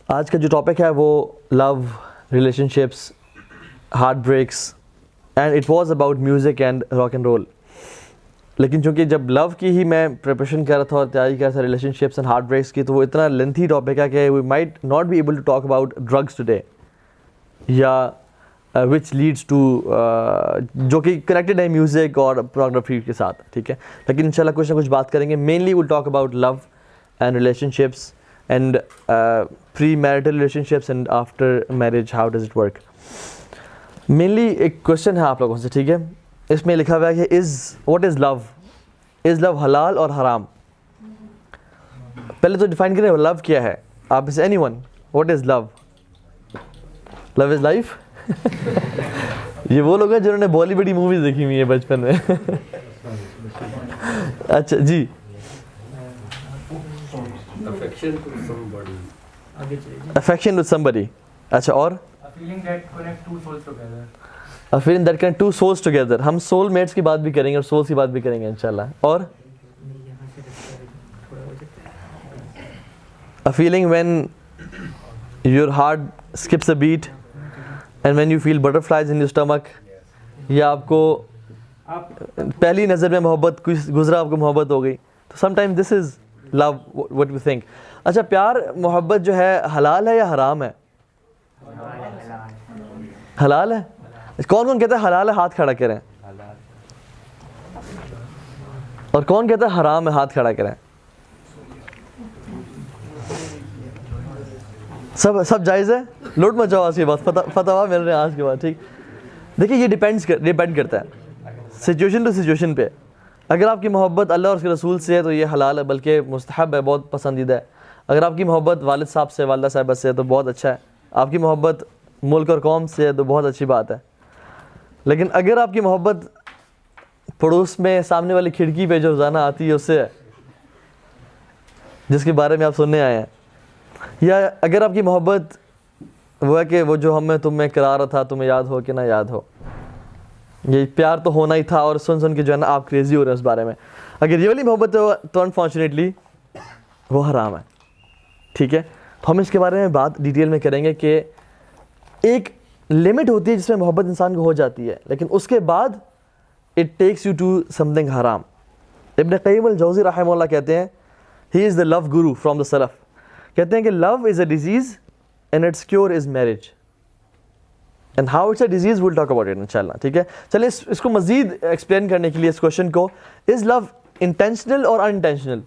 آج کا جو ٹاپک ہے وہ love, relationships, heartbreaks, and it was about music and rock and roll. لیکن چونکہ جب لو کی ہی میں پریپریشن کر رہا تھا اور تیاری کر رہا تھا relationships and heartbreaks کی، تو وہ اتنا لینتھی ٹاپک ہے کہ we might not be able to talk about drugs today, یا وچ لیڈس ٹو جو کہ کنیکٹڈ ہے میوزک اور پورنوگرافی کے ساتھ. ٹھیک ہے، لیکن انشاءاللہ کچھ نہ کچھ بات کریں گے. Mainly will talk about love and relationships and premarital relationships and after marriage, how does it work. Mainly ایک کوشچن ہے آپ لوگوں سے، ٹھیک ہے، اس میں لکھا ہوا ہے کہ واٹ از لو؟ از لو حلال اور حرام؟ پہلے تو ڈیفائن کریں لو کیا ہے. آپ سے anyone, what is love? Love is life. یہ وہ لوگ ہیں جنہوں نے بالی ووڈ موویز دیکھی ہوئی ہیں بچپن میں. اچھا جی، affection with somebody. اچھا، اور A feeling that connect two souls together. a feeling that connect two souls together. ہم سول میٹس کی بات بھی کریں گے اور سولس کی بات بھی کریں گے انشاءاللہ. اور a feeling when your heart skips a beat and when you feel butterflies in your stomach. یا آپ کو پہلی نظر میں محبت گزرا، آپ کو محبت ہو گئی، تو sometimes this is love, what we think. اچھا، پیار محبت جو ہے حلال ہے یا حرام ہے؟ حلال ہے. کون کون کہتا ہے حلال ہے؟ ہاتھ کھڑا کریں. اور کون کہتا ہے حرام ہے؟ ہاتھ کھڑا کریں. سب جائز ہے؟ لوٹ مچاؤ آج کے بعد، فتوا مل رہے ہیں آج کے بعد. ٹھیک، دیکھیے یہ ڈیپینڈ کرتا ہے سچویشن ٹو سچویشن پہ. اگر آپ کی محبت اللہ اور اس کے رسول سے ہے تو یہ حلال ہے، بلکہ مستحب ہے، بہت پسندیدہ ہے. اگر آپ کی محبت والد صاحب سے، والدہ صاحبہ سے ہے تو بہت اچھا ہے. آپ کی محبت ملک اور قوم سے ہے تو بہت اچھی بات ہے. لیکن اگر آپ کی محبت پڑوس میں سامنے والی کھڑکی پہ جو روزانہ آتی ہے اس سے ہے، جس کے بارے میں آپ سننے آئے ہیں، یا اگر آپ کی محبت وہ ہے کہ وہ جو ہم میں تم میں کرا رہا تھا، تمہیں یاد ہو کہ نہ یاد ہو، یہ پیار تو ہونا ہی تھا اور سن کے جو ہے نا آپ کریزی ہو رہے ہیں اس بارے میں، اگر یہ والی محبت ہے تو انفارچونیٹلی وہ حرام ہے. ٹھیک ہے، تو ہم اس کے بارے میں بات ڈیٹیل میں کریں گے کہ ایک لمٹ ہوتی ہے جس میں محبت انسان کو ہو جاتی ہے، لیکن اس کے بعد it takes you to something حرام. ابن قیم الجوزی رحمہ اللہ کہتے ہیں، ہی از دا لو گرو فرام دا سلف. کہتے ہیں کہ love is a disease and its cure is marriage. And how it's a disease will talk about it انشاءاللہ. ٹھیک ہے، چلیں اس کو مزید ایکسپلین کرنے کے لیے اس کوشچن کو، از لو انٹینشنل اور انٹینشنل؟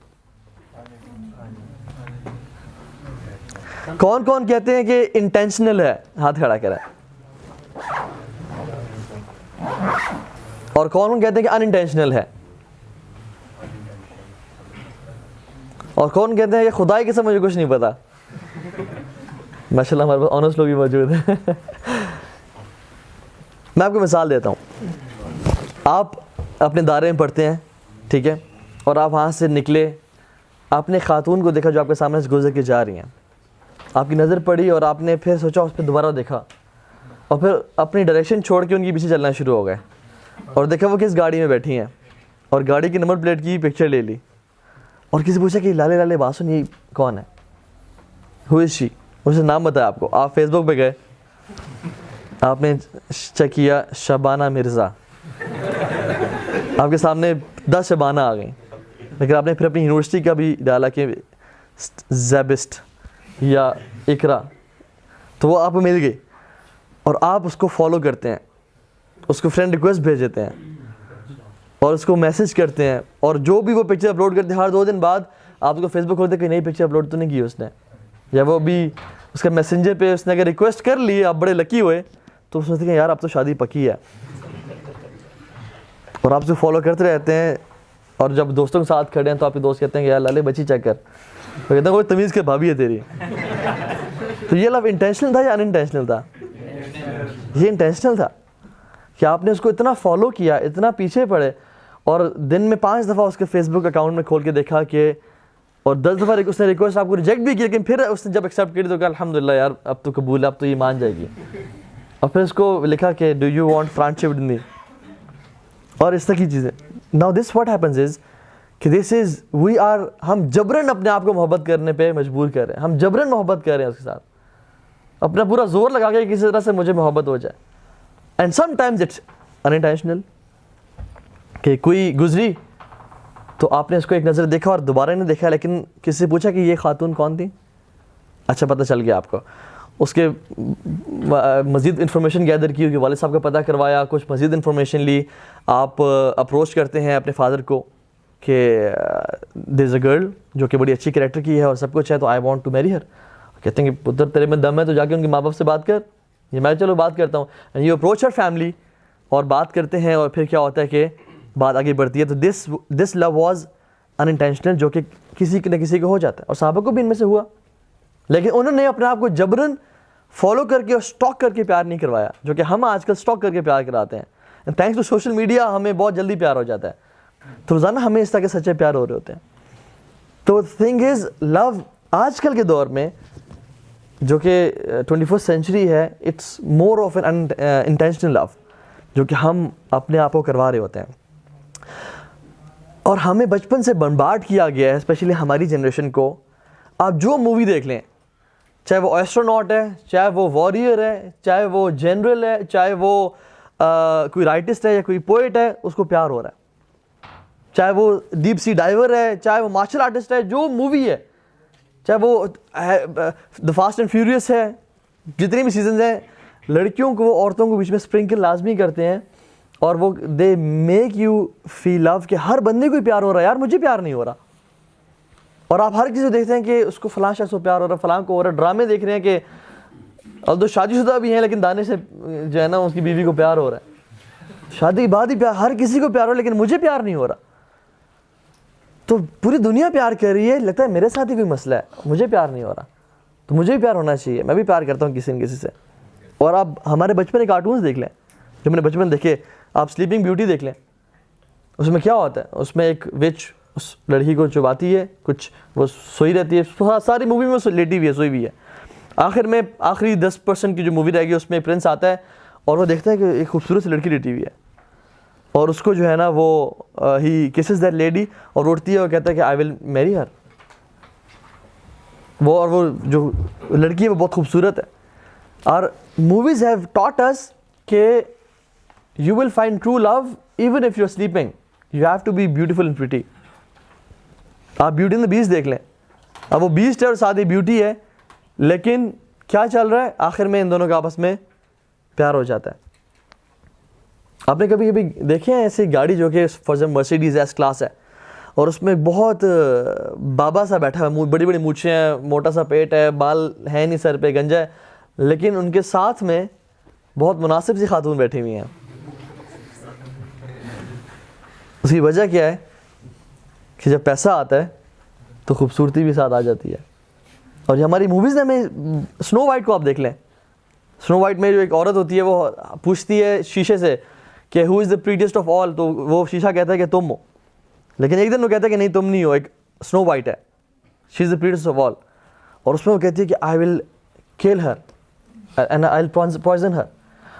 کون کون کہتے ہیں کہ انٹینشنل ہے؟ ہاتھ کھڑا کریں. اور کون کون کہتے ہیں کہ ان انٹینشنل ہے؟ اور کون کہتے ہیں کہ خدا کی قسم مجھے کچھ نہیں پتا؟ ماشاءاللہ ہمارے پاس آنسٹ لوگ بھی موجود ہیں. میں آپ کو مثال دیتا ہوں. آپ اپنے دائرے میں پڑھتے ہیں، ٹھیک ہے، اور آپ وہاں سے نکلے، آپ نے خاتون کو دیکھا جو آپ کے سامنے سے گزر کے جا رہی ہیں، آپ کی نظر پڑی اور آپ نے پھر سوچا اس پہ دوبارہ دیکھا، اور پھر اپنی ڈائریکشن چھوڑ کے ان کے پیچھے چلنا شروع ہو گئے اور دیکھا وہ کس گاڑی میں بیٹھی ہیں، اور گاڑی کی نمبر پلیٹ کی پکچر لے لی، اور کسی پوچھا کہ لالے لالے بات سن، یہ کون ہے؟ ہو از شی؟ اسے نام بتایا آپ کو. آپ فیس بک پہ گئے، آپ نے چیک کیا شبانہ مرزا، آپ کے سامنے 10 شبانہ آ گئیں، لیکن آپ نے پھر اپنی یونیورسٹی کا بھی ڈالا کہ زیبسٹ یا اقرا، تو وہ آپ کو مل گئی اور آپ اس کو فالو کرتے ہیں، اس کو فرینڈ ریکویسٹ بھیجتے ہیں اور اس کو میسج کرتے ہیں، اور جو بھی وہ پکچر اپلوڈ کرتے ہیں ہر 2 دن بعد آپ کو فیس بک کھولتے کہ نئی پکچر اپلوڈ تو نہیں کی اس نے، یا وہ بھی اس کا میسنجر پہ اس نے اگر ریکویسٹ کر لی، آپ بڑے لکی ہوئے تو سوچتے ہیں یار اب تو شادی پکی ہے، اور آپ سے فالو کرتے رہتے ہیں. اور جب دوستوں کے ساتھ کھڑے ہیں تو آپ کے دوست کہتے ہیں کہ یار لالے بچی چیک کر، وہ کہتے ہیں کوئی تمیز کے بھابھی ہے تیری. تو یہ لو انٹینشنل تھا یا ان انٹینشنل تھا؟ یہ انٹینشنل تھا کہ آپ نے اس کو اتنا فالو کیا، اتنا پیچھے پڑے، اور دن میں 5 دفعہ اس کے فیس بک اکاؤنٹ میں کھول کے دیکھا کہ، اور 10 دفعہ اس نے ریکویسٹ آپ کو ریجیکٹ بھی کی، لیکن پھر اس نے جب ایکسیپٹ کی تو کہا الحمدللہ یار اب تو قبول ہے، اب تو یہ مان جائے گی، اور پھر اس کو لکھا کہ do you want friendship with me, اور اس طرح کی چیزیں. ناؤ دس واٹ ہیپنز از کہ دس از وی آر، ہم جبرن اپنے آپ کو محبت کرنے پہ مجبور کر رہے ہیں، ہم جبرن محبت کر رہے ہیں اس کے ساتھ، اپنا پورا زور لگا کے کسی طرح سے مجھے محبت ہو جائے. And sometimes it's intentional, کہ کوئی گزری تو آپ نے اس کو ایک نظر دیکھا اور دوبارہ نہیں دیکھا، لیکن کسی سے پوچھا کہ یہ خاتون کون تھی، اچھا پتہ چل گیا آپ کو. اس کے مزید انفارمیشن گیدر کی ہوگی، والد صاحب کا پتہ کروایا، کچھ مزید انفارمیشن لی. آپ اپروچ کرتے ہیں اپنے فادر کو کہ دیر از اے گرل جو کہ بڑی اچھی کریکٹر کی ہے اور سب کچھ ہے، تو آئی وانٹ ٹو میری ہر. کہتے ہیں کہ پتر تیرے میں دم ہے تو جا کے ان کے ماں باپ سے بات کر. یہ میں چلو بات کرتا ہوں. And you approach Hare family اور بات کرتے ہیں، اور پھر کیا ہوتا ہے کہ بات آگے بڑھتی ہے. تو دس لو واز ان انٹینشنل، جو کہ کسی نہ کسی کو ہو جاتا ہے، اور صحابہ کو بھی ان میں سے ہوا، لیکن انہوں نے اپنے آپ کو جبرن فالو کر کے اور اسٹاک کر کے پیار نہیں کروایا، جو کہ ہم آج کل اسٹاک کر کے پیار کراتے ہیں. تھینکس ٹو سوشل میڈیا ہمیں بہت جلدی پیار ہو جاتا ہے، تو روزانہ ہمیں اس طرح کے سچے پیار ہو رہے ہوتے ہیں. تو تھنگ از لو آج کل کے دور میں جو کہ 21st سینچری ہے، it's more of an intentional love, جو کہ ہم اپنے آپ کو کروا رہے ہوتے ہیں. اور ہمیں بچپن سے بمبارڈ کیا گیا ہے، اسپیشلی ہماری جنریشن کو. آپ جو مووی دیکھ لیں، چاہے وہ ایسٹروناٹ ہے، چاہے وہ وارئر ہے، چاہے وہ جنرل ہے، چاہے وہ کوئی رائٹسٹ ہے یا کوئی پوئٹ ہے، اس کو پیار ہو رہا ہے. چاہے وہ ڈیپ سی ڈائیور ہے، چاہے وہ مارشل آرٹسٹ ہے، جو مووی ہے، چاہے وہ دا فاسٹ اینڈ فیوریس ہے، جتنی بھی سیزنز ہیں، لڑکیوں کو عورتوں کو بیچ میں اسپرنکل لازمی کرتے ہیں، اور وہ دے میک یو فیل لو کہ ہر بندے کو ہی پیار ہو رہا ہے، یار مجھے پیار نہیں ہو رہا. اور آپ ہر کسی کو دیکھتے ہیں کہ اس کو فلاں شخص کو پیار ہو رہا ہے، فلاں کو ہو رہا ہے. ڈرامے دیکھ رہے ہیں کہ اب تو شادی شدہ بھی ہیں لیکن دانے سے جو ہے نا اس کی بیوی کو پیار ہو رہا ہے. شادی کے بعد ہی پیار، ہر کسی کو پیار ہو رہا ہے، لیکن مجھے پیار نہیں ہو رہا. تو پوری دنیا پیار کر رہی ہے، لگتا ہے میرے ساتھ ہی کوئی مسئلہ ہے، مجھے پیار نہیں ہو رہا. تو مجھے بھی پیار ہونا چاہیے، میں بھی پیار کرتا ہوں کسی نہ کسی سے. اور آپ ہمارے بچپن کے کارٹونز دیکھ لیں جو میں نے بچپن دیکھے، آپ سلیپنگ بیوٹی دیکھ لیں، اس میں کیا ہوتا ہے، اس میں ایک وچ اس لڑکی کو چباتی ہے، کچھ وہ سوئی رہتی ہے، ساری مووی میں وہ لیٹی ہوئی ہے، سوئی ہوئی ہے. آخر میں آخری 10% کی جو مووی رہ گئی اس میں پرنس آتا ہے اور وہ دیکھتا ہے کہ ایک خوبصورت سی لڑکی لیٹی ہوئی ہے، اور اس کو جو ہے نا وہ ہی کسز دیٹ لیڈی اور اٹھتی ہے اور کہتا ہے کہ آئی ول میری ہر. وہ جو لڑکی ہے وہ بہت خوبصورت ہے. اور موویز ہیو ٹاٹ اس کہ you will find true love even if you are sleeping, you have to be beautiful and pretty. آپ بیوٹی اینڈ دا بیسٹ دیکھ لیں، اب وہ بیسٹ ہے اور ساتھ ہی بیوٹی ہے، لیکن کیا چل رہا ہے، آخر میں ان دونوں کا آپس میں پیار ہو جاتا ہے. آپ نے کبھی کبھی دیکھے ہیں ایسی گاڑی جو کہ for example Mercedes S class ہے، اور اس میں بہت بابا سا بیٹھا ہے، بڑی بڑی مونچھیں ہیں، موٹا سا پیٹ ہے، بال ہے نہیں سر پہ، گنجا ہے، لیکن ان کے ساتھ میں بہت مناسب سی خاتون بیٹھی ہوئی ہیں. اس کی وجہ کیا ہے کہ جب پیسہ آتا ہے تو خوبصورتی بھی ساتھ آ جاتی ہے. اور یہ ہماری موویز میں ہمیں سنو وائٹ کو آپ دیکھ لیں، سنو وائٹ میں جو ایک عورت ہوتی ہے وہ پوچھتی ہے شیشے سے کہ ہو از دا پریٹیسٹ آف آل، تو وہ شیشہ کہتا ہے کہ تم ہو، لیکن ایک دن وہ کہتا ہے کہ نہیں تم نہیں ہو، ایک سنو وائٹ ہے، شی از دا پریٹیسٹ آف آل. اور اس میں وہ کہتی ہے کہ آئی ول کل ہر اینڈ آئی ول پوائزن ہر.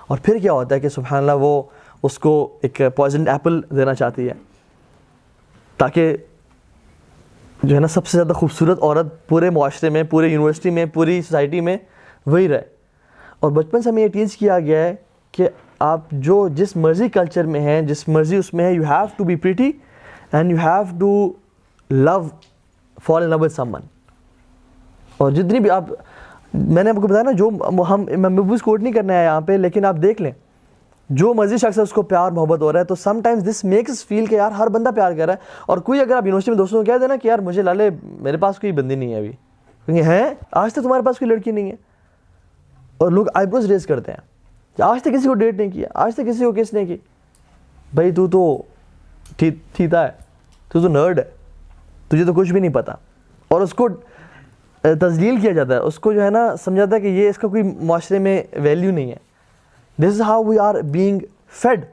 اور پھر کیا ہوتا ہے کہ سبحان اللہ وہ اس کو ایک پوائزنڈ ایپل دینا چاہتی ہے تاکہ جو ہے نا سب سے زیادہ خوبصورت عورت پورے معاشرے میں، پورے یونیورسٹی میں، پوری سوسائٹی میں وہی رہے. اور بچپن سے ہمیں یہ ٹیچ کیا گیا ہے کہ آپ جو جس مرضی کلچر میں ہیں، جس مرضی اس میں ہے، you have to be pretty and you have to love, fall in love with someone. اور جتنی بھی آپ، میں نے آپ کو بتایا نا، جو میں موویز کوٹ نہیں کرنا ہے یہاں پہ، لیکن آپ دیکھ لیں جو مرضی شخص ہے اس کو پیار محبت ہو رہا ہے، تو سم ٹائمز دس میکس فیل کہ یار ہر بندہ پیار کر رہا ہے. اور کوئی اگر آپ یونیورسٹی میں دوستوں کو کہہ دینا کہ یار مجھے لالے میرے پاس کوئی بندی نہیں ہے ابھی، کیونکہ ہیں آج تک تمہارے پاس کوئی لڑکی نہیں ہے، اور لوگ آئی بروز ریز کرتے ہیں کہ آج تک کسی کو ڈیٹ نہیں کیا، آج تک کسی کو کس نے کی. بھائی تو تھیتا ہے، تو نرڈ ہے، تجھے تو کچھ بھی نہیں پتا. اور اس کو تذلیل کیا جاتا ہے، اس کو جو ہے نا سمجھاتا ہے کہ یہ اس کا کوئی معاشرے میں ویلیو نہیں ہے. This is how we are being fed,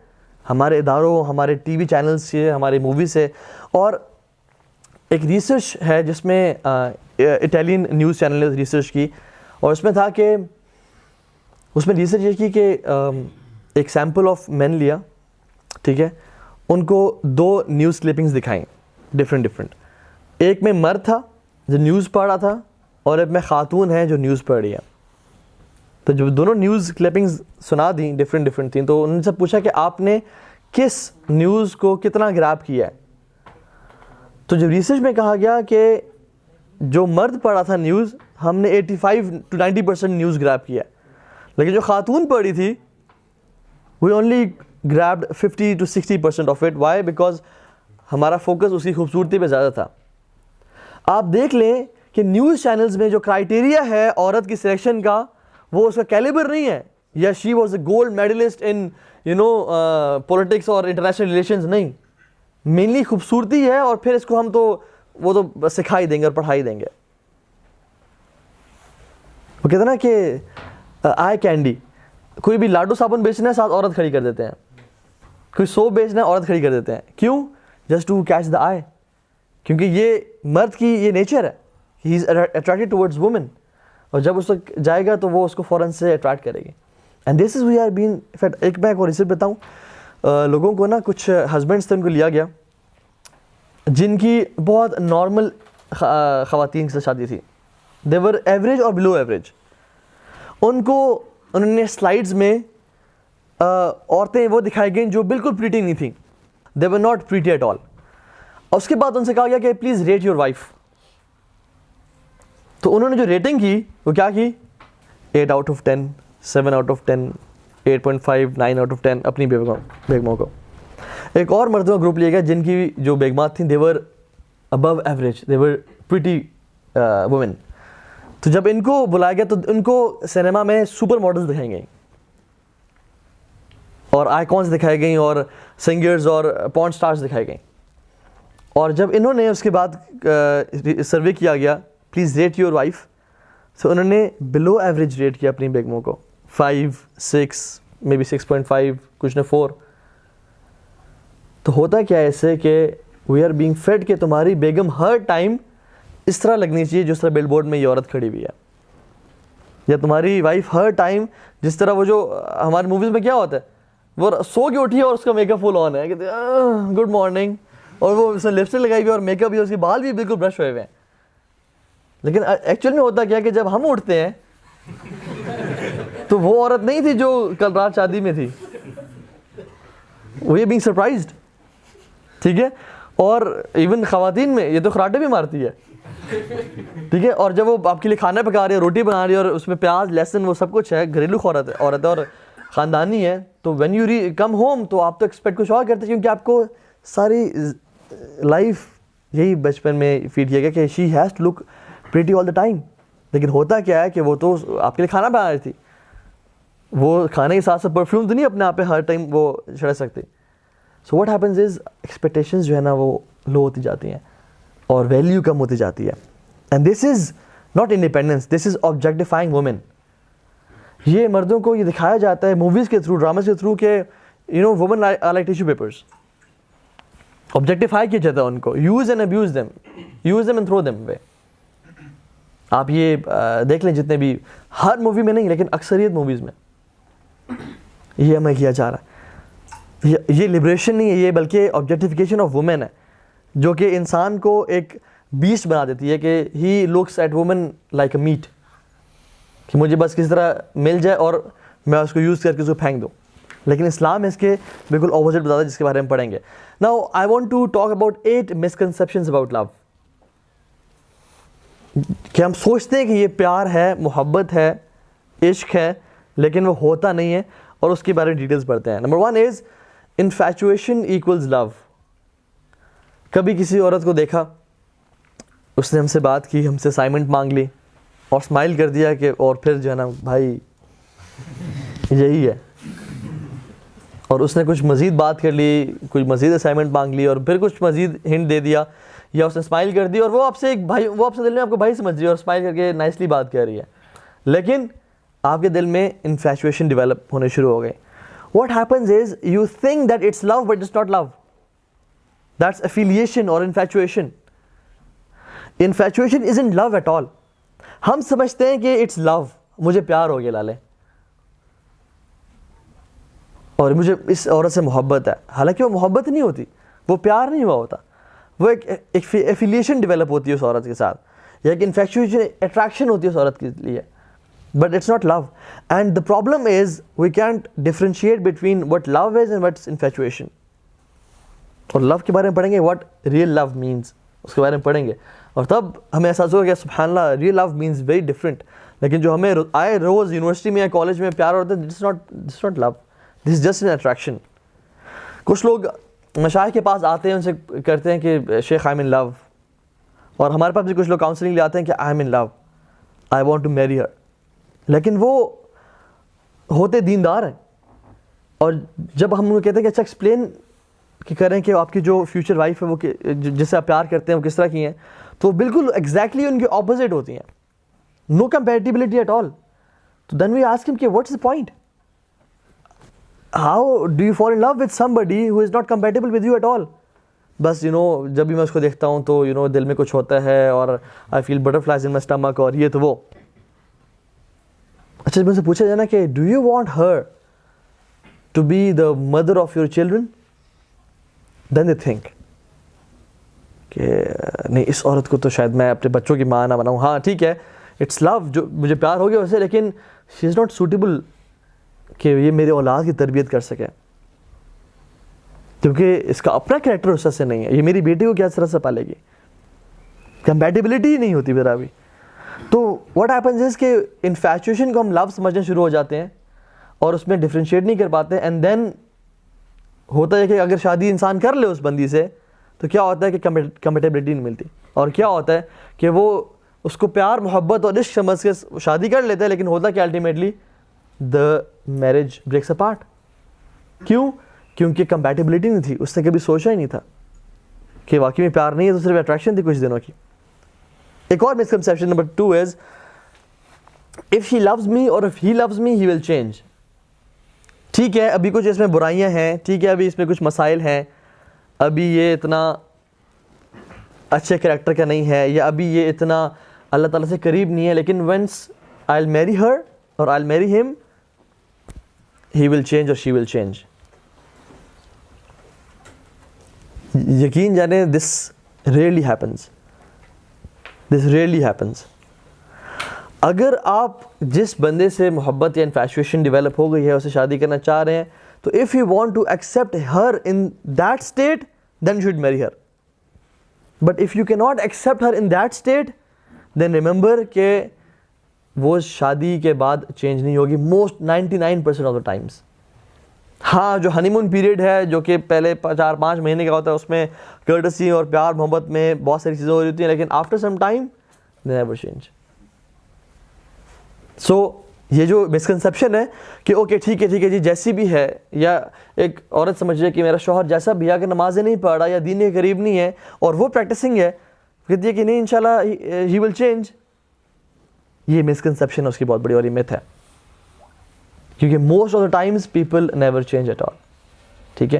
ہمارے اداروں، ہمارے ٹی وی چینلز سے، ہماری موویز سے. اور ایک ریسرچ ہے جس میں اٹیلین نیوز چینل نے ریسرچ کی، اور اس میں تھا کہ اس میں ریسرچ یہ کی کہ ایک سیمپل آف مین لیا، ٹھیک ہے، ان کو 2 نیوز کلپنگز دکھائیں ڈفرینٹ. ایک میں مرد تھا جو نیوز پڑھ رہا تھا اور ایک میں خاتون ہے جو نیوز پڑھ رہی ہے. تو جب دونوں نیوز کلپنگز سنا دیں ڈفرینٹ تھیں, تو ان سے پوچھا کہ آپ نے کس نیوز کو کتنا گراب کیا ہے. تو جب ریسرچ میں کہا گیا کہ جو مرد پڑھا تھا نیوز, ہم نے 85 to 90% نیوز گراب کیا ہے, لیکن جو خاتون پڑھی تھی we only grabbed 50 to 60% of it. Why? Because ہمارا فوکس اس کی خوبصورتی پہ زیادہ تھا. آپ دیکھ لیں کہ نیوز چینلز میں جو کرائٹیریا ہے عورت کی سلیکشن کا, وہ اس کا کیلیبر نہیں ہے, یا she was a gold medallist in politics اور انٹرنیشنل ریلیشنز, نہیں. مینلی خوبصورتی ہے, اور پھر اس کو ہم وہ تو سکھائی دیں گے اور پڑھائی دیں گے. وہ کہتے ہیں نا کہ آئی کینڈی, کوئی بھی لاڈو صابن بیچنا ہے ساتھ عورت کھڑی کر دیتے ہیں, کوئی سوپ بیچنا ہے عورت کھڑی کر دیتے ہیں. کیوں؟ جسٹ ٹو کیچ دا آئی. کیونکہ یہ مرد کی یہ نیچر ہے, he is attracted towards women, اور جب اس تک جائے گا تو وہ اس کو فوراً سے اٹریکٹ کرے گی. And this is we are been. ایک میں کو ریسرچ بتاؤں, لوگوں کو نا کچھ ہسبینڈس تھے, ان کو لیا گیا جن کی بہت نارمل خواتین سے شادی تھی, دے ور ایوریج اور بلو ایوریج. انہوں نے سلائڈز میں عورتیں وہ دکھائی گئیں جو بالکل پریٹی نہیں تھیں, they were not pretty at all. اور اس کے بعد ان سے کہا گیا کہ پلیز ریٹ یور وائف. تو انہوں نے جو ریٹنگ کی وہ کیا کی, 8 out of 10, 7 out of 10, 8.5, 9 out of 10 اپنی بیگموں کو. ایک اور مردوں کا گروپ لیا گیا جن کی جو بیگمات تھیں, they were above average, they were pretty women. تو جب ان کو بلایا گیا تو ان کو سینما میں سپر ماڈلز دکھائی گئیں, اور آئیکونس دکھائی گئیں, اور سنگرز اور پورن سٹارز دکھائی گئیں. اور جب انہوں نے اس کے بعد سروے کیا گیا, پلیز ریٹ یور وائف, تو انہوں نے بلو ایوریج ریٹ کیا اپنی بیگموں کو, 5, 6, مے بی 6.5, کچھ نے 4. تو ہوتا کیا ہے اس سے کہ وی آر بینگ فیڈ کہ تمہاری بیگم ہر ٹائم اس طرح لگنی چاہیے جس طرح بل بورڈ میں یہ عورت کھڑی ہوئی ہے, یا تمہاری وائف ہر ٹائم جس طرح وہ جو ہماری موویز میں کیا ہوتا ہے, وہ سو کے اٹھی ہے اور اس کا میک اپ فل آن ہے, کہتے ہیں گڈ مارننگ, اور وہ اس نے لپسٹک لگائی ہوئی اور میک اپ بھی, اس کے بال بھی بالکل برش ہوئے ہوئے ہیں. لیکن ایکچوئل میں ہوتا کیا کہ جب ہم اٹھتے ہیں تو وہ عورت نہیں تھی جو کل رات شادی میں تھی, وی بینگ سرپرائزڈ. ٹھیک ہے, اور ایون خواتین میں یہ تو خراٹے بھی مارتی ہے, ٹھیک ہے, اور جب وہ آپ کے لیے کھانا پکا رہی ہے, روٹی بنا رہی ہے, اور اس میں پیاز لہسن وہ سب کچھ ہے, گھریلو عورت ہے اور خاندانی ہے, تو وین یو کم ہوم تو آپ تو ایکسپیکٹ کچھ اور کرتے, کیونکہ آپ کو ساری لائف یہی بچپن میں فیڈ کیا گیا کہ she has to look pretty all the time. لیکن ہوتا کیا ہے کہ وہ تو آپ کے لیے کھانا بنا رہی تھی, وہ کھانے کے ساتھ ساتھ پرفیوم تو نہیں اپنے آپ پہ ہر ٹائم وہ چھڑک سکتی. So what happens is expectations جو ہے نا وہ لو ہوتی جاتی ہیں اور ویلیو کم ہوتی جاتی ہے. And this is not independence, this is objectifying women. یہ مردوں کو یہ دکھایا جاتا ہے موویز کے تھرو, ڈراماز کے تھرو, کہ women are like tissue papers. Objectify کیا جاتا ہے ان کو, use and abuse them, use them and throw them away. آپ یہ دیکھ لیں جتنے بھی, ہر مووی میں نہیں لیکن اکثریت موویز میں یہ ہمیں کیا جا رہا ہے. یہ لبریشن نہیں ہے یہ, بلکہ آبجیکٹیفیکیشن آف وومن ہے, جو کہ انسان کو ایک بیسٹ بنا دیتی ہے, کہ he looks at woman like a meat, کہ مجھے بس کسی طرح مل جائے اور میں اس کو یوز کر کے اس کو پھینک دوں. لیکن اسلام اس کے بالکل اپوزٹ بتاتا ہے, جس کے بارے میں پڑھیں گے. Now I want to talk about 8 misconceptions about love. کہ ہم سوچتے ہیں کہ یہ پیار ہے, محبت ہے, عشق ہے, لیکن وہ ہوتا نہیں ہے, اور اس کے بارے میں ڈیٹیلز پڑھتے ہیں. نمبر 1 از انفیچویشن ایکولز لو. کبھی کسی عورت کو دیکھا, اس نے ہم سے بات کی, ہم سے اسائنمنٹ مانگ لی اور اسمائل کر دیا کہ, اور پھر جو ہے نا بھائی یہی ہے, اور اس نے کچھ مزید بات کر لی, کچھ مزید اسائنمنٹ مانگ لی, اور پھر کچھ مزید ہنٹ دے دیا, یا اس نے اسمائل کر دی, اور وہ آپ سے ایک بھائی, وہ آپ سے دل میں آپ کو بھائی سمجھ رہی ہے اور اسمائل کر کے نائسلی بات کر رہی ہے, لیکن آپ کے دل میں انفیچویشن ڈیولپ ہونے شروع ہو گئے. What happens is you think that it's love but it's not love. That's affiliation or infatuation. Infatuation isn't love at all. ہم سمجھتے ہیں کہ it's love, مجھے پیار ہو گیا لالے, اور مجھے اس عورت سے محبت ہے, حالانکہ وہ محبت نہیں ہوتی, وہ پیار نہیں ہوا ہوتا, وہ ایک ایفیلیشن ڈیولپ ہوتی ہے اس عورت کے ساتھ, یا ایک انفیکچویشن اٹریکشن ہوتی ہے اس عورت کے لیے, but it's not love. And the problem is we can't differentiate between what love is and what's infatuation. اور لو کے بارے میں پڑھیں گے, واٹ ریئل لو مینس, اس کے بارے میں پڑھیں گے, اور تب ہمیں احساس ہوگا کہ سبحان اللہ real love means very different. لیکن جو ہمیں آئے روز یونیورسٹی میں یا کالج میں پیار ہوتا ہے, this not love, this is just an attraction. کچھ لوگ مشائخ کے پاس آتے ہیں, ان سے کرتے ہیں کہ شیخ آئی ایم ان لو, اور ہمارے پاس بھی کچھ لوگ کاؤنسلنگ لے آتے ہیں کہ I am in love, I want to marry her. لیکن وہ ہوتے دیندار ہیں, اور جب ہم انہیں کہتے ہیں کہ اچھا ایکسپلین کہ کریں کہ آپ کی جو فیوچر وائف ہے وہ جس سے آپ پیار کرتے ہیں وہ کس طرح کی ہیں, تو بالکل ایگزیکٹلی ان کے اپوزٹ ہوتی ہیں, نو کمپیٹیبلٹی ایٹ آل. تو دین وی آسک ہم کہ what's the point, how do you fall in love with somebody who is not compatible with you at all. بس جب بھی میں اس کو دیکھتا ہوں تو دل میں کچھ ہوتا ہے, اور آئی فیل بٹرفلائز ان مائی اسٹمک, اور یہ تو وہ. اچھا جب ان سے پوچھا جائے نا کہ do you want her to be the mother of your children, then they think کہ نہیں اس عورت کو تو شاید میں اپنے بچوں کی ماں نہ بناؤں. ہاں ٹھیک ہے, اٹس لو, جو مجھے پیار ہو گیا ویسے, لیکن شی از ناٹ سوٹیبل کہ یہ میرے اولاد کی تربیت کر سکے, کیونکہ اس کا اپنا کریکٹر اس سے نہیں ہے. یہ میری بیٹی کو کیا طرح سے پالے گی, کمپیٹیبلٹی ہی نہیں ہوتی میرا بھی. تو واٹ ہیپنز از کہ انفیچویشن کو ہم لو سمجھنا شروع ہو جاتے ہیں, اور اس میں ڈفرینشیٹ نہیں کر پاتے. اینڈ دین ہوتا ہے کہ اگر شادی انسان کر لے اس بندی سے, تو کیا ہوتا ہے کہ کمپیٹیبلٹی نہیں ملتی, اور کیا ہوتا ہے کہ وہ اس کو پیار محبت اور عشق سمجھ کے شادی کر لیتے ہیں, لیکن ہوتا کہ ultimately the marriage breaks apart. کیوں؟ کیونکہ کمپیٹیبلٹی نہیں تھی, اس نے کبھی سوچا ہی نہیں تھا کہ واقعی میں پیار نہیں ہے, تو صرف اٹریکشن تھی کچھ دنوں کی. ایک اور misconception number 2 is if she loves me or if he loves me he will change. ٹھیک ہے ابھی کچھ اس میں برائیاں ہیں, ٹھیک ہے ابھی اس میں کچھ مسائل ہیں, ابھی یہ اتنا اچھے کریکٹر کا نہیں ہے, یا ابھی یہ اتنا اللہ تعالیٰ سے قریب نہیں ہے, لیکن ونس آئی ول میری ہر اور آئی ول میری ہم, ہی ول چینج اور شی ول چینج. یقین جانے دس ریئرلی ہیپنس, دس ریئرلی ہیپنس. اگر آپ جس بندے سے محبت یا انفیچویشن ڈیولپ ہو گئی ہے, اسے شادی کرنا چاہ رہے ہیں, تو if you want to accept her in that state then you should marry her. But if you can not accept her in that state, then remember کہ وہ شادی کے بعد چینج نہیں ہوگی موسٹ 99% آف دا ٹائمس. ہاں جو honey مون period ہے, جو کہ پہلے 4-5 مہینے کا ہوتا ہے, اس میں کرٹسی اور پیار محبت میں بہت ساری چیزیں ہو رہی ہوتی ہیں, لیکن after some time they never change. So یہ جو مسکنسیپشن ہے کہ اوکے ٹھیک ہے جی جیسی بھی ہے, یا ایک عورت سمجھ رہی ہے کہ میرا شوہر جیسا بھی ہے, اگر نمازیں نہیں پڑھ رہا یا دین کے قریب نہیں ہے اور وہ پریکٹسنگ ہے, کہتی ہے کہ نہیں انشاءاللہ ہی ول چینج. یہ مسکنسیپشن اس کی بہت بڑی, اور یہ میتھ ہے, کیونکہ most of the times people never change at all. ٹھیک ہے.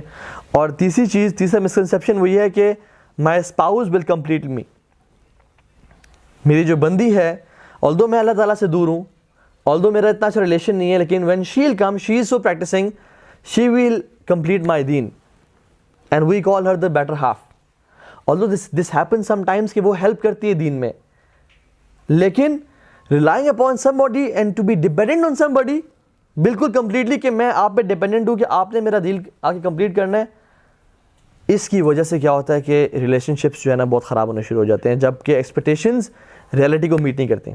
اور تیسرا مسکنسیپشن وہ یہ ہے کہ مائی اسپاؤز ول کمپلیٹ می. میری جو بندی ہے, although میں اللہ تعالیٰ سے دور ہوں, although میرا اتنا اچھا ریلیشن نہیں ہے, لیکن when she'll come, she is so practicing, she will complete my deen, and we call her the better half. Although this happens sometimes کہ وہ help کرتی ہے دین میں, لیکن relying upon somebody and to be dependent on somebody, بالکل completely کہ میں آپ پہ ڈیپینڈنٹ ہوں کہ آپ نے میرا دل آ کے کمپلیٹ کرنا ہے, اس کی وجہ سے کیا ہوتا ہے کہ ریلیشن شپس جو ہے نا بہت خراب ہونے شروع ہو جاتے ہیں, جبکہ ایکسپیکٹیشنز ریئلٹی کو میٹ نہیں کرتی.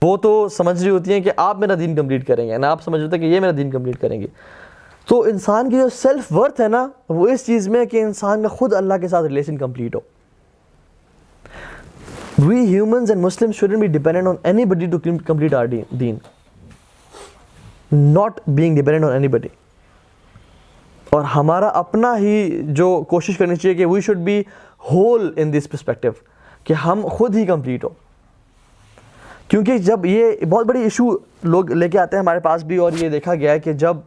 وہ تو سمجھ رہی ہوتی ہیں کہ آپ میرا دین کمپلیٹ کریں گے, آپ سمجھ رہے ہیں کہ یہ میرا دین کمپلیٹ کریں گے. تو انسان کی جو سیلف ورتھ ہے نا, وہ اس چیز میں کہ انسان کا خود اللہ کے ساتھ relation complete who. We humans and Muslims shouldn't be dependent on anybody to complete our deen. Not being dependent on anybody. اور ہمارا اپنا ہی جو کوشش کرنی چاہیے کہ we should be whole in this perspective, کہ ہم خود ہی کمپلیٹ ہو. کیونکہ جب یہ بہت بڑی ایشو لوگ لے کے آتے ہیں ہمارے پاس بھی, اور یہ دیکھا گیا ہے کہ جب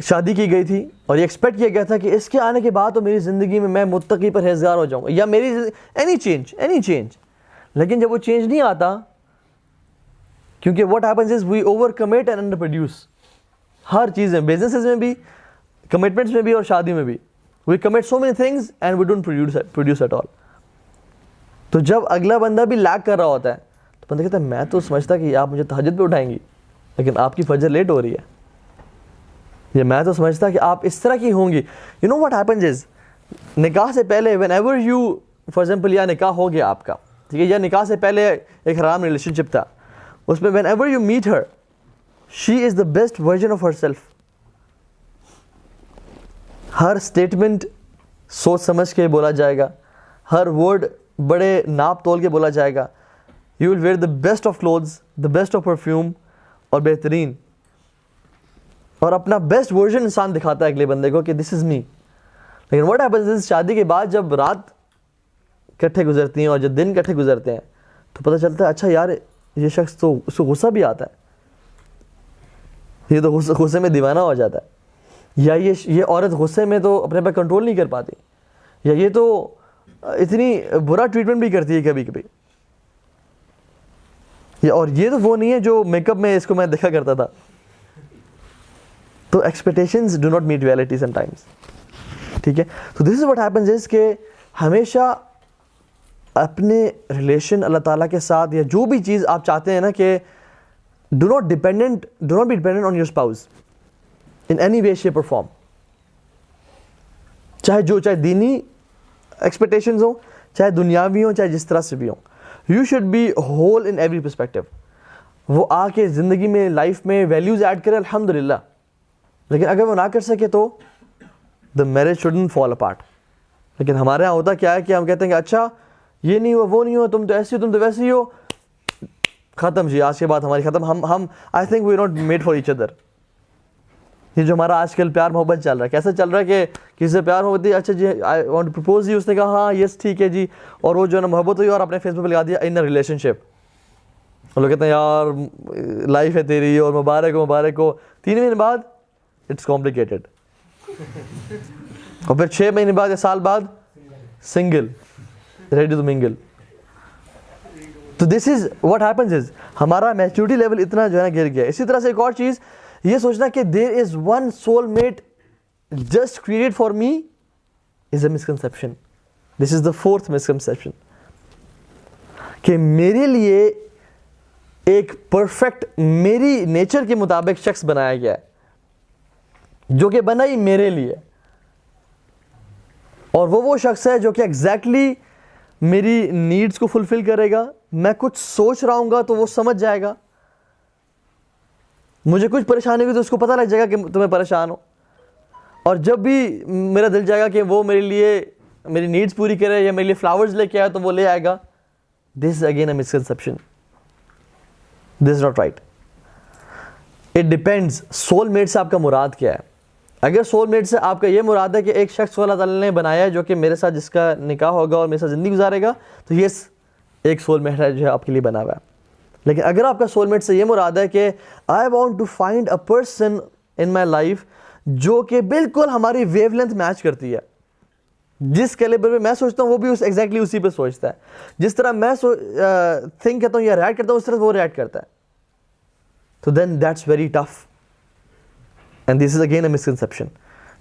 شادی کی گئی تھی اور یہ ایکسپیکٹ کیا گیا تھا کہ اس کے آنے کے بعد تو میری زندگی میں متقی پرہیزگار ہو جاؤں گا, یا میری اینی چینج, لیکن جب وہ چینج نہیں آتا, کیونکہ what happens is we over commit and under produce. ہر چیز میں, بزنسز میں بھی, کمٹمنٹس میں بھی اور شادی میں بھی, we commit so many things and we don't produce at all. تو جب اگلا بندہ بھی لیگ کر رہا ہوتا ہے تو بندہ کہتا ہے میں تو سمجھتا کہ آپ مجھے تہجد پہ اٹھائیں گی لیکن آپ کی فجر لیٹ ہو رہی ہے, یا میں تو سمجھتا کہ آپ اس طرح کی ہوں گی. You know what happens is, نکاح سے پہلے whenever you for example یا نکاح ہو گیا آپ کا, ٹھیک ہے, یا نکاح سے پہلے ایک حرام ریلیشن شپ تھا, اس میں when ever you meet Hare she is the best version of her self. Hare statement سوچ سمجھ کے بولا جائے گا, ہر ورڈ بڑے ناپ تول کے بولا جائے گا. You will wear the best of clothes, the best of perfume, اور بہترین, اور اپنا بیسٹ ورژن انسان دکھاتا ہے اگلے بندے کو کہ دس از می. لیکن واٹ ہیپنز از, شادی کے بعد جب رات کٹھے گزرتی ہیں اور جب دن کٹھے گزرتے ہیں تو پتہ چلتا ہے اچھا یار یہ شخص تو, اس کو غصہ بھی آتا ہے, یہ تو غصے میں دیوانہ ہو جاتا ہے, یا یہ عورت غصے میں تو اپنے پہ کنٹرول نہیں کر پاتی, یا یہ تو اتنی برا ٹریٹمنٹ بھی کرتی ہے کبھی کبھی, اور یہ تو وہ نہیں ہے جو میک اپ میں اس کو میں دیکھا کرتا تھا. تو expectations do not meet reality sometimes, ٹھیک ہے. تو دس از واٹ ہیپنز از کہ ہمیشہ اپنے ریلیشن اللہ تعالیٰ کے ساتھ, یا جو بھی چیز آپ چاہتے ہیں نا, کہ do not be dependent on your spouse in any way shape اور فارم, چاہے دینی ایکسپیکٹیشنز ہوں, چاہے دنیاوی ہوں, چاہے جس طرح سے بھی ہوں. You should be whole in every perspective. وہ آ کے زندگی میں, لائف میں ویلیوز ایڈ کرے الحمدللہ, لیکن اگر وہ نہ کر سکے تو the marriage shouldn't fall apart. لیکن ہمارے یہاں ہوتا کیا ہے کہ ہم کہتے ہیں کہ اچھا یہ نہیں ہوا, وہ نہیں ہوا, تم تو ایسی ہو, تم تو ویسی ہو, ختم جی, آج کے بعد ہماری ختم. ہم I think we not made for each other. یہ جو ہمارا آج کل پیار محبت چل رہا ہے, کیسا چل رہا ہے کہ کسی سے پیار محبت, اچھا جی I want to propose you, اس نے کہا ہاں یس ٹھیک ہے جی, اور وہ جو ہے نا محبت ہوئی اور اپنے فیس بک پہ لگا دیا ان ریلیشن شپ. اور لوگ کہتے ہیں یار لائف ہے تیری اور مبارک ہو, 3 مہینے بعد اٹس کمپلیکیٹڈ, اور پھر 6 مہینے بعد یا سال بعد سنگل, ریڈی ٹو منگل. تو دس از واٹ ہیپنز از, ہمارا میچورٹی لیول اتنا جو ہے نا گر گیا. اسی طرح سے ایک اور چیز یہ سوچنا کہ there is one soul mate just created for me is a misconception. This is the 4th misconception, کہ میرے لیے ایک پرفیکٹ میری نیچر کے مطابق شخص بنایا گیا ہے, جو کہ بنا ہی میرے لیے, اور وہ شخص ہے جو کہ ایگزیکٹلی میری نیڈس کو فلفل کرے گا. میں کچھ سوچ رہا ہوں گا تو وہ سمجھ جائے گا, مجھے کچھ پریشانی ہوئی تو اس کو پتہ لگ جائے گا کہ تمہیں پریشان ہو, اور جب بھی میرا دل جائے گا کہ وہ میرے لیے میری نیڈس پوری کرے یا میرے لیے فلاورز لے کے آئے تو وہ لے آئے گا. This is again a misconception, this is not right. It depends soul mate سے آپ کا مراد کیا ہے. اگر سول میٹ سے آپ کا یہ مراد ہے کہ ایک شخص کو اللہ تعالیٰ نے بنایا ہے جو کہ میرے ساتھ جس کا نکاح ہوگا اور میرے ساتھ زندگی گزارے گا, تو یس ایک سول میٹ ہے جو ہے آپ کے لیے بنا ہوا ہے. لیکن اگر آپ کا سول میٹ سے یہ مراد ہے کہ I want to find a person in my life جو کہ بالکل ہماری ویو لینتھ میچ کرتی ہے, جس کیلیبر پہ میں سوچتا ہوں وہ بھی ایگزیکٹلی اسی پہ سوچتا ہے, جس طرح میں تھنک کرتا ہوں یا ریئیکٹ کرتا ہوں اس طرح وہ ریئیکٹ کرتا ہے, تو then that's very tough. And this is again a misconception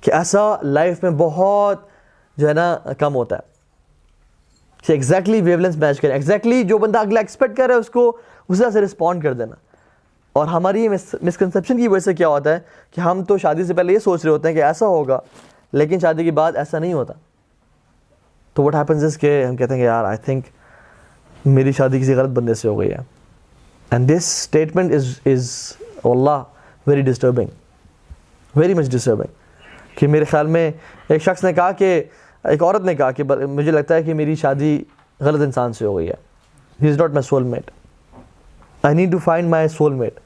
کہ ایسا لائف میں بہت جو ہے نا کم ہوتا ہے کہ ایگزیکٹلی ویو لینتھ میچ کریں, ایگزیکٹلی جو بندہ اگلا ایکسپیکٹ کر رہا ہے اس کو اس طرح سے رسپونڈ کر دینا. اور ہماری یہ مسکنسیپشن کی وجہ سے کیا ہوتا ہے کہ ہم تو شادی سے پہلے یہ سوچ رہے ہوتے ہیں کہ ایسا ہوگا, لیکن شادی کے بعد ایسا نہیں ہوتا. تو واٹ ہیپنز از کہ ہم کہتے ہیں کہ یار آئی تھنک میری شادی کسی غلط بندے سے ہو گئی ہے. اینڈ دس اسٹیٹمنٹ از واللہ very disturbing, very much disturbing. کہ میرے خیال میں ایک شخص نے کہا کہ ایک عورت نے کہا کہ مجھے لگتا ہے کہ میری شادی غلط انسان سے ہو گئی ہے, he is not my soul mate, I need to find my soul mate.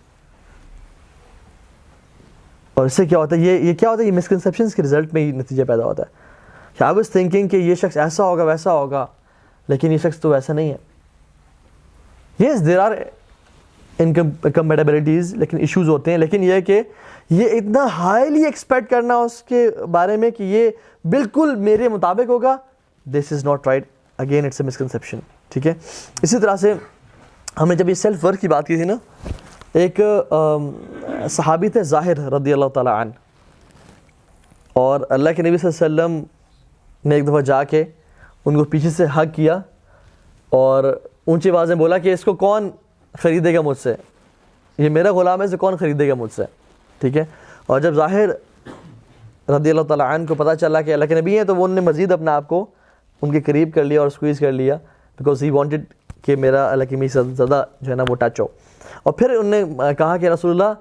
اور اس سے کیا ہوتا ہے, یہ کیا ہوتا ہے, یہ مسکنسیپشنس کے رزلٹ میں ہی نتیجہ پیدا ہوتا ہے کہ آئی واز تھنکنگ کہ یہ شخص ایسا ہوگا ویسا ہوگا, لیکن یہ شخص تو ویسا نہیں ہے. یس دیر آر انکمپیٹیبلٹیز, لیکن ایشوز ہوتے ہیں. لیکن یہ ہے کہ یہ اتنا ہائیلی ایکسپیکٹ کرنا اس کے بارے میں کہ یہ بالکل میرے مطابق ہوگا, this is not right. Again it's a misconception, ٹھیک ہے. اسی طرح سے ہم نے جب یہ سیلف ورتھ کی بات کی تھی نا, ایک صحابی تھے ظاہر رضی اللہ تعالیٰ عنہ, اور اللہ کے نبی صلی اللہ علیہ وسلم نے ایک دفعہ جا کے ان کو پیچھے سے ہگ کیا اور اونچی آواز میں بولا کہ اس کو کون خریدے گا مجھ سے, یہ میرا غلام ہے, اسے کون خریدے گا مجھ سے, ٹھیک ہے. اور جب ظاہر رضی اللہ تعالیٰ عنہ کو پتہ چلا کہ اللہ کے نبی ہیں تو وہ انہوں نے مزید اپنے آپ کو ان کے قریب کر لیا اور اسکویز کر لیا, بیکاز ہی وانٹڈ کہ میرا اللہ کے نبی سے زیادہ جو ہے نا وہ ٹچ ہو. اور پھر انہوں نے کہا کہ رسول اللہ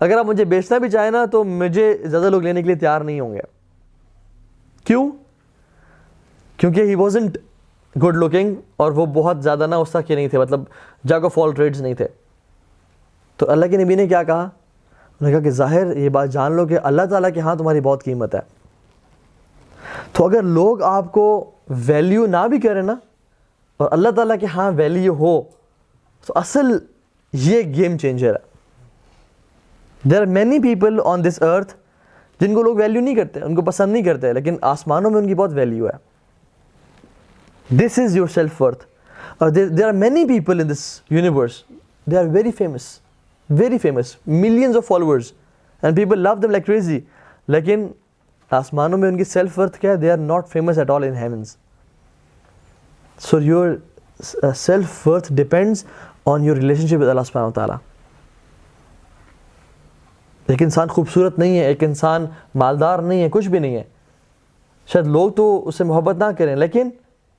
اگر آپ مجھے بیچنا بھی چاہیں نا تو مجھے زیادہ لوگ لینے کے لیے تیار نہیں ہوں گے. کیوں؟ کیونکہ ہی وازنٹ گڈ لکنگ اور وہ بہت زیادہ نا اس طرح کے نہیں تھے, مطلب جاگ آف آل ٹریڈز نہیں تھے. تو اللہ کے نبی نے کیا کہا, انہوں نے کہا کہ ظاہر یہ بات جان لو کہ اللہ تعالیٰ کے ہاں تمہاری بہت قیمت ہے. تو اگر لوگ آپ کو ویلیو نہ بھی کریں نا اور اللہ تعالیٰ کے ہاں ویلیو ہو تو اصل یہ گیم چینجر ہے. There are many people on this earth جن کو لوگ ویلیو نہیں کرتے, ان کو پسند نہیں کرتے, لیکن آسمانوں میں ان کی بہت ویلیو ہے. This is your self worth. There are many people in this universe, they are very famous, millions of followers and people love them like crazy, لیکن آسمانوں میں ان کی سیلف ورتھ کیا ہے, they are not famous at all in heavens. So your self worth depends on your relationship with Allah سبحانہ و تعالیٰ. ایک انسان خوبصورت نہیں ہے, ایک انسان مالدار نہیں ہے, کچھ بھی نہیں ہے, شاید لوگ تو اس سے محبت نہ کریں, لیکن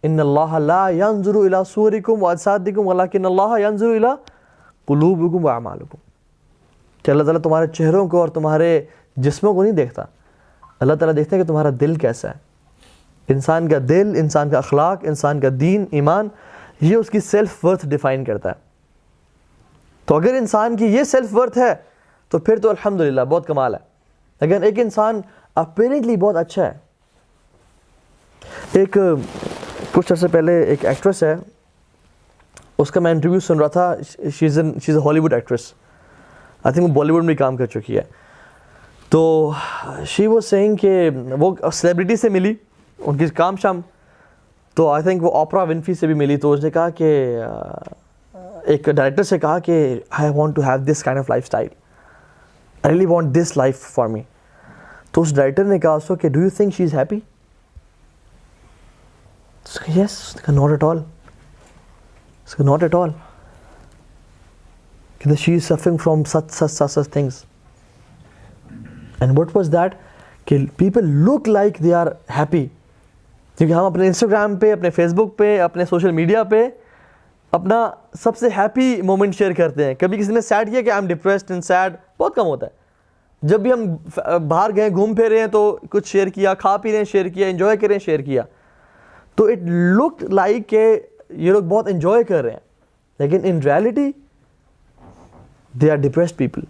ان اللہ لا ينظر الى صورکم واجسادکم ولکن اللہ ينظر الى قلوبکم واعمالکم. کہ اللہ تعالیٰ تمہارے چہروں کو اور تمہارے جسموں کو نہیں دیکھتا, اللہ تعالیٰ دیکھتا ہے کہ تمہارا دل کیسا ہے. انسان کا دل, انسان کا اخلاق, انسان کا دین, ایمان, یہ اس کی سیلف ورتھ ڈیفائن کرتا ہے. تو اگر انسان کی یہ سیلف ورتھ ہے تو پھر تو الحمدللہ بہت کمال ہے. اگر ایک انسان اپیرنٹلی بہت اچھا ہے, ایک کچھ عرصے پہلے ایک ایکٹریس ہے, اس کا میں انٹرویو سن رہا تھا, شی از اے ہالی ووڈ ایکٹریس, آئی تھنک وہ بالی ووڈ میں بھی کام کر چکی ہے. تو شی واز سیئنگ کہ وہ سیلیبریٹی سے ملی, ان کی کام شام, تو آئی تھنک وہ اوپرا ونفری سے بھی ملی. تو اس نے کہا کہ ایک ڈائریکٹر سے کہا کہ I want to have this kind of lifestyle, I really want this life for me. تو اس ڈائریکٹر نے کہا اس کو کہ do you think she is happy? Yes. Not at all, not at all, کہ she is suffering from such things. And what was that? کہ people look like they are happy. کیونکہ ہم اپنے انسٹاگرام پہ, اپنے فیس بک پہ, اپنے social media پہ اپنا سب سے ہیپی مومنٹ شیئر کرتے ہیں. کبھی کسی نے سیڈ کیا کہ I am depressed and sad, بہت کم ہوتا ہے. جب بھی ہم باہر گئے, گھوم پھر رہے ہیں تو کچھ شیئر کیا, کھا پی رہے ہیں شیئر کیا, انجوائے کر رہے ہیں شیئر کیا, تو اٹ لک لائک کہ یہ لوگ بہت انجوائے کر رہے ہیں, لیکن in reality they are depressed people.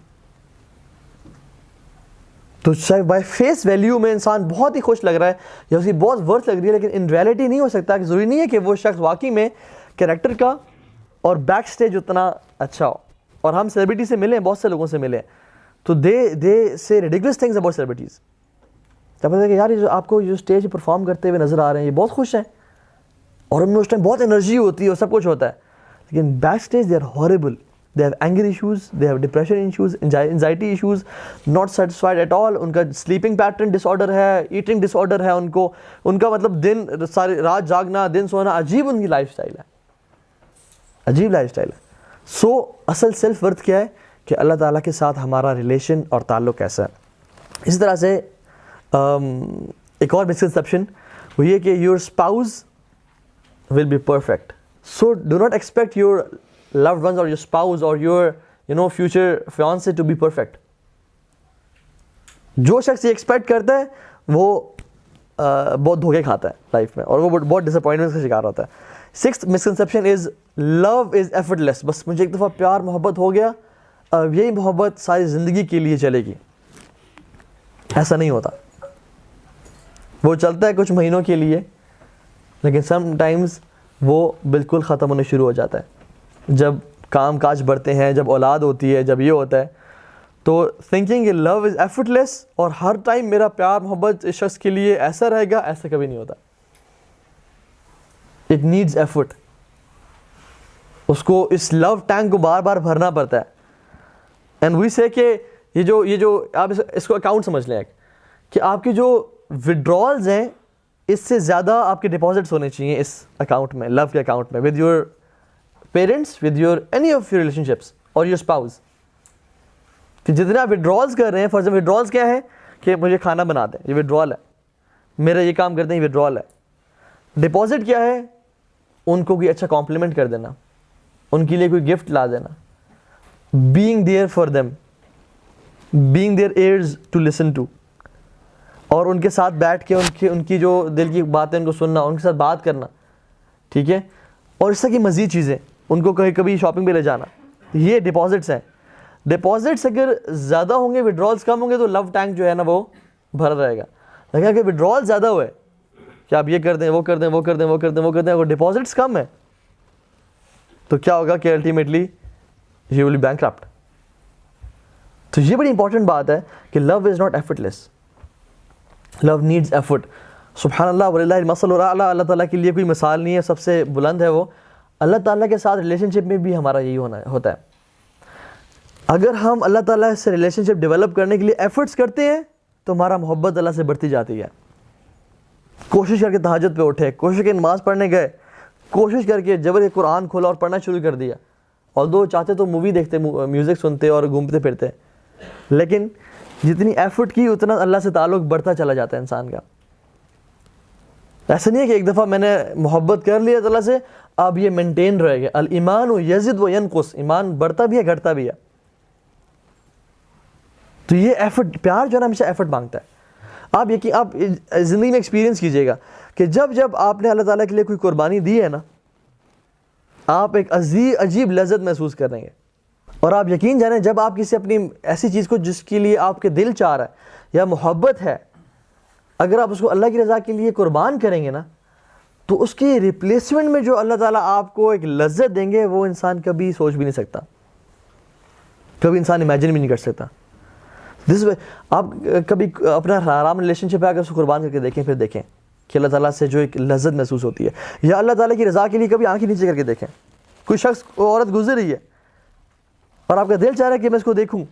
تو شاید بائی فیس ویلیو میں انسان بہت ہی خوش لگ رہا ہے یا اس کی بہت ورتھ لگ رہی ہے, لیکن ان ریالٹی نہیں ہو سکتا. کہ ضروری نہیں ہے کہ وہ شخص واقعی میں کریکٹر کا اور بیک اسٹیج اتنا اچھا ہو. اور ہم سیلیبریٹی سے ملے ہیں, بہت سے لوگوں سے ملے ہیں, تو دے سے ریڈیکولس تھنگز اباؤٹ سیلیبریٹیز. کیا پتا ہے کہ یار یہ جو آپ کو جو اسٹیج پہ پرفارم کرتے ہوئے نظر آ رہے ہیں یہ بہت خوش ہیں اور ان میں اس ٹائم بہت انرجی ہوتی ہے اور سب کچھ ہوتا ہے, لیکن backstage they are horrible. They have anger issues, they have depression issues, anxiety issues, not satisfied at all. ان کا sleeping pattern disorder ہے, eating disorder ہے ان کو, ان کا مطلب دن ساری رات جاگنا, دن سونا, عجیب ان کی لائف سٹائل ہے, عجیب لائف سٹائل ہے. سو اصل سیلف ورتھ کیا ہے کہ اللہ تعالیٰ کے ساتھ ہمارا ریلیشن اور تعلق کیسا ہے. اسی طرح سے ایک اور مسکنسیپشن وہ یہ کہ your spouse will be perfect. So do not expect your loved ones or your spouse or your future fiancé to be perfect. جو شخص یہ ایکسپیکٹ کرتا ہے وہ بہت دھوکے کھاتا ہے لائف میں, اور وہ بہت ڈس اپوائنٹمنٹ کا شکار ہوتا ہے. سکسth مسکنسیپشن از لو از ایفرٹلیس. بس مجھے ایک دفعہ پیار محبت ہو گیا, اب یہی محبت ساری زندگی کے لیے چلے گی. ایسا نہیں ہوتا. وہ چلتا ہے کچھ مہینوں کے لیے, لیکن سم ٹائمز وہ بالکل ختم ہونے شروع ہو جاتا ہے. جب کام کاج بڑھتے ہیں, جب اولاد ہوتی ہے, جب یہ ہوتا ہے, تو تھنکنگ کہ لو از ایفرٹلیس اور ہر ٹائم میرا پیار محبت اس شخص کے لیے ایسا رہے گا, ایسا کبھی نہیں ہوتا. It needs effort. اس کو اس لو ٹینک کو بار بار بھرنا پڑتا ہے. اینڈ وی سے کہ یہ جو آپ اس کو اکاؤنٹ سمجھ لیں کہ آپ کی جو وڈرالز ہیں اس سے زیادہ آپ کے ڈپازٹس ہونے چاہیے اس اکاؤنٹ میں, لو کے اکاؤنٹ میں, with your parents, with your any of your relation ships اور یور اسپاؤز. کہ جتنے آپ وڈرالز کر رہے ہیں, فار ایگزامپل وڈرالز کیا ہے کہ مجھے کھانا بنا دیں, یہ وڈرال ہے. میرا یہ کام کرتے ہیں, یہ وڈرال ہے. ڈپازٹ کیا ہے, ان کو کوئی اچھا کمپلیمنٹ کر دینا, ان کے لیے کوئی گفٹ لا دینا, being there for them, being there ears to listen to, اور ان کے ساتھ بیٹھ کے ان کی جو دل کی باتیں ان کو سننا, ان کے ساتھ بات کرنا, ٹھیک ہے. اور اس طرح کی مزید چیزیں, ان کو کبھی شاپنگ پہ لے جانا, یہ ڈپازٹس ہیں. ڈپازٹس اگر زیادہ ہوں گے, وڈرالز کم ہوں گے, تو لو ٹینک جو ہے نا وہ بھرا رہے گا. لیکن اگر وڈرال زیادہ ہوئے کہ آپ یہ کر دیں, وہ کر دیں, وہ کر دیں, وہ کر دیں, وہ کر دیں, اگر ڈپازٹس کم ہے تو کیا ہوگا کہ ultimately you will be bankrupt. تو یہ بڑی امپورٹنٹ بات ہے کہ love is not effortless, love needs effort. سبحان اللہ وللہ المثل الاعلی, اللہ تعالیٰ کے لیے کوئی مثال نہیں ہے, سب سے بلند ہے وہ. اللہ تعالیٰ کے ساتھ ریلیشن شپ میں بھی ہمارا یہی ہوتا ہے. اگر ہم اللہ تعالیٰ سے ریلیشن شپ ڈیولپ کرنے کے لیے ایفرٹس کرتے ہیں تو ہمارا محبت اللہ سے بڑھتی جاتی ہے. کوشش کر کے تہجد پہ اٹھے, کوشش کر کے نماز پڑھنے گئے, کوشش کر کے جبر قرآن کھولا اور پڑھنا شروع کر دیا. اور دو چاہتے تو مووی دیکھتے, میوزک سنتے اور گھومتے پھرتے, لیکن جتنی ایفرٹ کی اتنا اللہ سے تعلق بڑھتا چلا جاتا ہے انسان کا. ایسا نہیں ہے کہ ایک دفعہ میں نے محبت کر لیا اللہ سے, اب یہ مینٹین رہے گا. الایمان یزید و ینقص, ایمان بڑھتا بھی ہے گھٹتا بھی ہے. تو یہ ایفرٹ, پیار جو ہے نا ہمیشہ ایفرٹ مانگتا ہے. آپ زندگی میں ایکسپیرینس کیجئے گا کہ جب آپ نے اللہ تعالیٰ کے لیے کوئی قربانی دی ہے نا, آپ ایک عجیب لذت محسوس کریں گے. اور آپ یقین جانیں, جب آپ کسی اپنی ایسی چیز کو جس کے لیے آپ کے دل چاہ رہا ہے یا محبت ہے, اگر آپ اس کو اللہ کی رضا کے لیے قربان کریں گے نا, تو اس کی ریپلیسمنٹ میں جو اللہ تعالیٰ آپ کو ایک لذت دیں گے وہ انسان کبھی سوچ بھی نہیں سکتا, کبھی انسان امیجن بھی نہیں کر سکتا. آپ کبھی اپنا حرام ریلیشن شپ ہے اگر اس کو قربان کر کے دیکھیں, پھر دیکھیں کہ اللہ تعالیٰ سے جو ایک لذت محسوس ہوتی ہے. یا اللہ تعالیٰ کی رضا کے لیے کبھی آنکھیں نیچے کر کے دیکھیں. کوئی شخص, عورت گزر رہی ہے اور آپ کا دل چاہ رہا ہے کہ میں اس کو دیکھوں,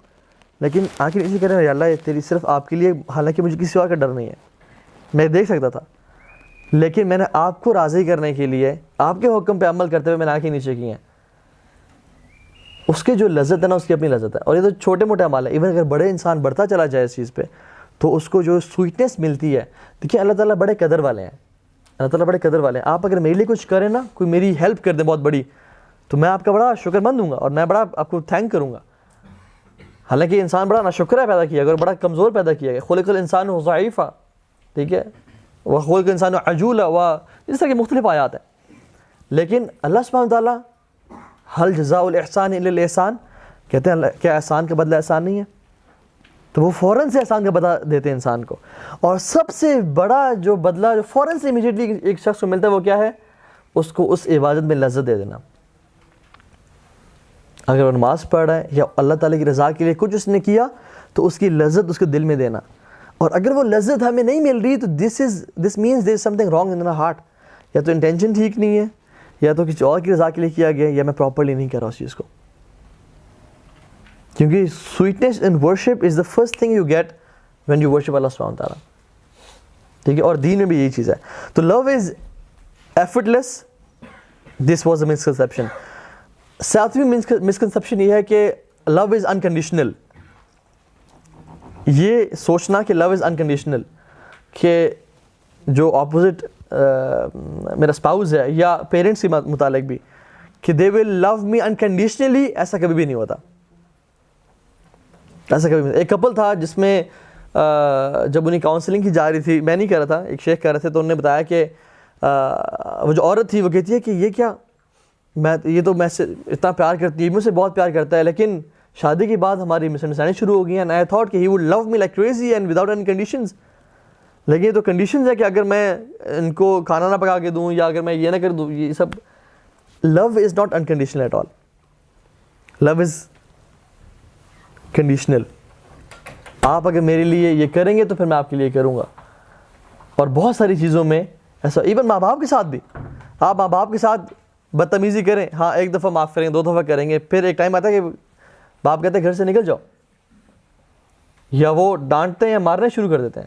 لیکن آنکھیں نیچے کریں, یا اللہ تیری صرف آپ کے لیے, حالانکہ مجھے کسی اور کا ڈر نہیں ہے, میں دیکھ سکتا تھا, لیکن میں نے آپ کو راضی کرنے کے لیے آپ کے حکم پہ عمل کرتے ہوئے میں نے آنکھیں نیچے کی ہیں. اس کی جو لذت ہے نا, اس کی اپنی لذت ہے. اور یہ تو چھوٹے موٹے عمل ہے. ایون اگر بڑے انسان بڑھتا چلا جائے اس چیز پہ, تو اس کو جو سویٹنس ملتی ہے. دیکھیں اللہ تعالیٰ بڑے قدر والے ہیں, اللہ تعالیٰ بڑے قدر والے ہیں. آپ اگر میرے لیے کچھ کریں نا, کوئی میری ہیلپ کر دیں بہت بڑی, تو میں آپ کا بڑا شکر مند ہوں گا اور میں بڑا آپ کو تھینک کروں گا. حالانکہ انسان بڑا ناشکرہ پیدا کیا گیا اور بڑا کمزور پیدا کیا گیا. خلق الانسان ضعیفا, ٹھیک ہے, وخلق الانسان عجولا, اس طرح کی مختلف آیات ہیں. لیکن اللہ سبحانہ وتعالیٰ حل جزاء الاحسان الا الاحسان کہتے ہیں, کیا احسان کا بدلہ احسان نہیں ہے؟ تو وہ فوراً سے احسان کا بدلہ دیتے ہیں انسان کو. اور سب سے بڑا جو بدلہ جو فوراً سے امیجیٹلی ایک شخص کو ملتا ہے وہ کیا ہے؟ اس کو اس عبادت میں لذت دے دینا. اگر وہ نماز پڑھ رہا ہے یا اللہ تعالیٰ کی رضا کے لیے کچھ اس نے کیا, تو اس کی لذت اس کے دل میں دینا. اور اگر وہ لذت ہمیں نہیں مل رہی, تو this means there is something wrong in our heart. یا تو انٹینشن ٹھیک نہیں ہے, یا تو کسی اور کی رضا کے لیے کیا گیا, یا میں پراپرلی نہیں کر رہا اس چیز کو. کیونکہ sweetness in worship is the first thing you get when you worship Allah سبحانہ تعالیٰ, ٹھیک ہے. اور دین میں بھی یہی چیز ہے. تو love is effortless, this was a misconception. ساتویں مسکنسیپشن یہ ہے کہ لو از انکنڈیشنل. یہ سوچنا کہ لو از انکنڈیشنل, کہ جو اپوزٹ میرا اسپاؤز ہے یا پیرنٹس کے متعلق بھی, کہ دے ول لو می انکنڈیشنلی, ایسا کبھی بھی نہیں ہوتا. ایسا کبھی نہیں. ایک کپل تھا جس میں جب انہیں کاؤنسلنگ کی جا رہی تھی, میں نہیں کر رہا تھا, ایک شیخ کر رہے تھے, تو انہوں نے بتایا کہ وہ جو عورت تھی وہ کہتی ہے کہ یہ کیا, یہ تو میں سے اتنا پیار کرتی ہے, مجھ سے بہت پیار کرتا ہے, لیکن شادی کے بعد ہماری مس انڈرسٹینڈنگ شروع ہو گئی, اینڈ آئی تھاٹ کہ he would love me like crazy and without any conditions. لیکن یہ تو کنڈیشنز ہے کہ اگر میں ان کو کھانا نہ پکا کے دوں, یا اگر میں یہ نہ کر دوں, یہ سب. Love is not unconditional at all. Love is conditional. آپ اگر میرے لیے یہ کریں گے تو پھر میں آپ کے لیے کروں گا. اور بہت ساری چیزوں میں ایسا, ایون ماں باپ کے ساتھ بھی, آپ ماں باپ کے ساتھ بدتمیزی کریں, ہاں ایک دفعہ معاف کریں گے, دو دفعہ کریں گے, پھر ایک ٹائم آتا ہے کہ باپ کہتے ہیں گھر سے نکل جاؤ, یا وہ ڈانٹتے ہیں یا مارنے شروع کر دیتے ہیں.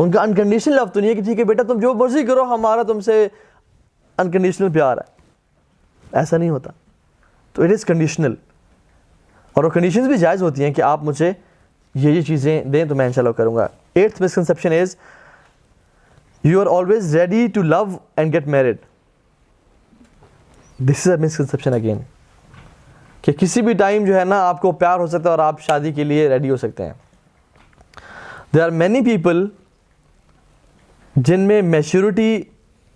ان کا انکنڈیشنل لو تو نہیں ہے کہ ٹھیک ہے بیٹا تم جو مرضی کرو ہمارا تم سے انکنڈیشنل پیار ہے, ایسا نہیں ہوتا. تو اٹ از کنڈیشنل, اور وہ کنڈیشنز بھی جائز ہوتی ہیں کہ آپ مجھے یہ چیزیں دیں تو میں انشاءاللہ کروں گا. 8th misconception is you are always ready to love and get married. This is a misconception again, کہ کسی بھی ٹائم جو ہے نا آپ کو پیار ہو سکتا ہے اور آپ شادی کے لیے ریڈی ہو سکتے ہیں. دیر آر مینی پیپل جن میں میچورٹی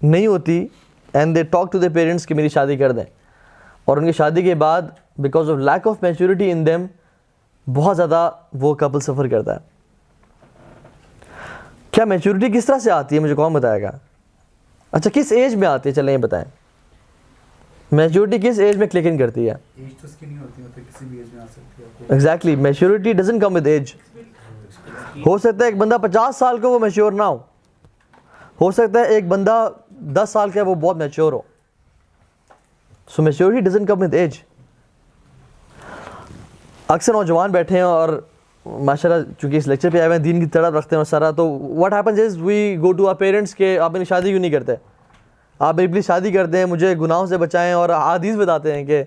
نہیں ہوتی and they talk to the parents کہ میری شادی کر دیں, اور ان کی شادی کے بعد because of lack of maturity in them بہت زیادہ وہ کپل سفر کرتا ہے. کیا میچورٹی کس طرح سے آتی ہے مجھے کون بتائے گا؟ اچھا کس ایج میں آتی ہے, چلیں یہ بتائیں میچورٹی کس ایج میں کلک ان کرتی ہے؟ ایج تو اس کی نہیں ہوتی, مطلب کسی بھی ایج میں آ سکتی ہے. Exactly, maturity doesn't come with age. ہو سکتا ہے ایک بندہ 50 سال کا وہ میچور نہ ہو سکتا ہے ایک بندہ 10 سال کا وہ بہت میچور ہو. So maturity doesn't come with age. اکثر نوجوان بیٹھے ہیں اور ماشاءاللہ چونکہ اس لیکچر پہ آئے ہوئے ہیں, دین کی تڑپ رکھتے ہیں اور سارا, تو what happens is we go to our parents کہ آپ میری شادی کیوں نہیں کرتے, آپ میری پلیز شادی کر دیں, مجھے گناہوں سے بچائیں. اور حدیث بتاتے ہیں کہ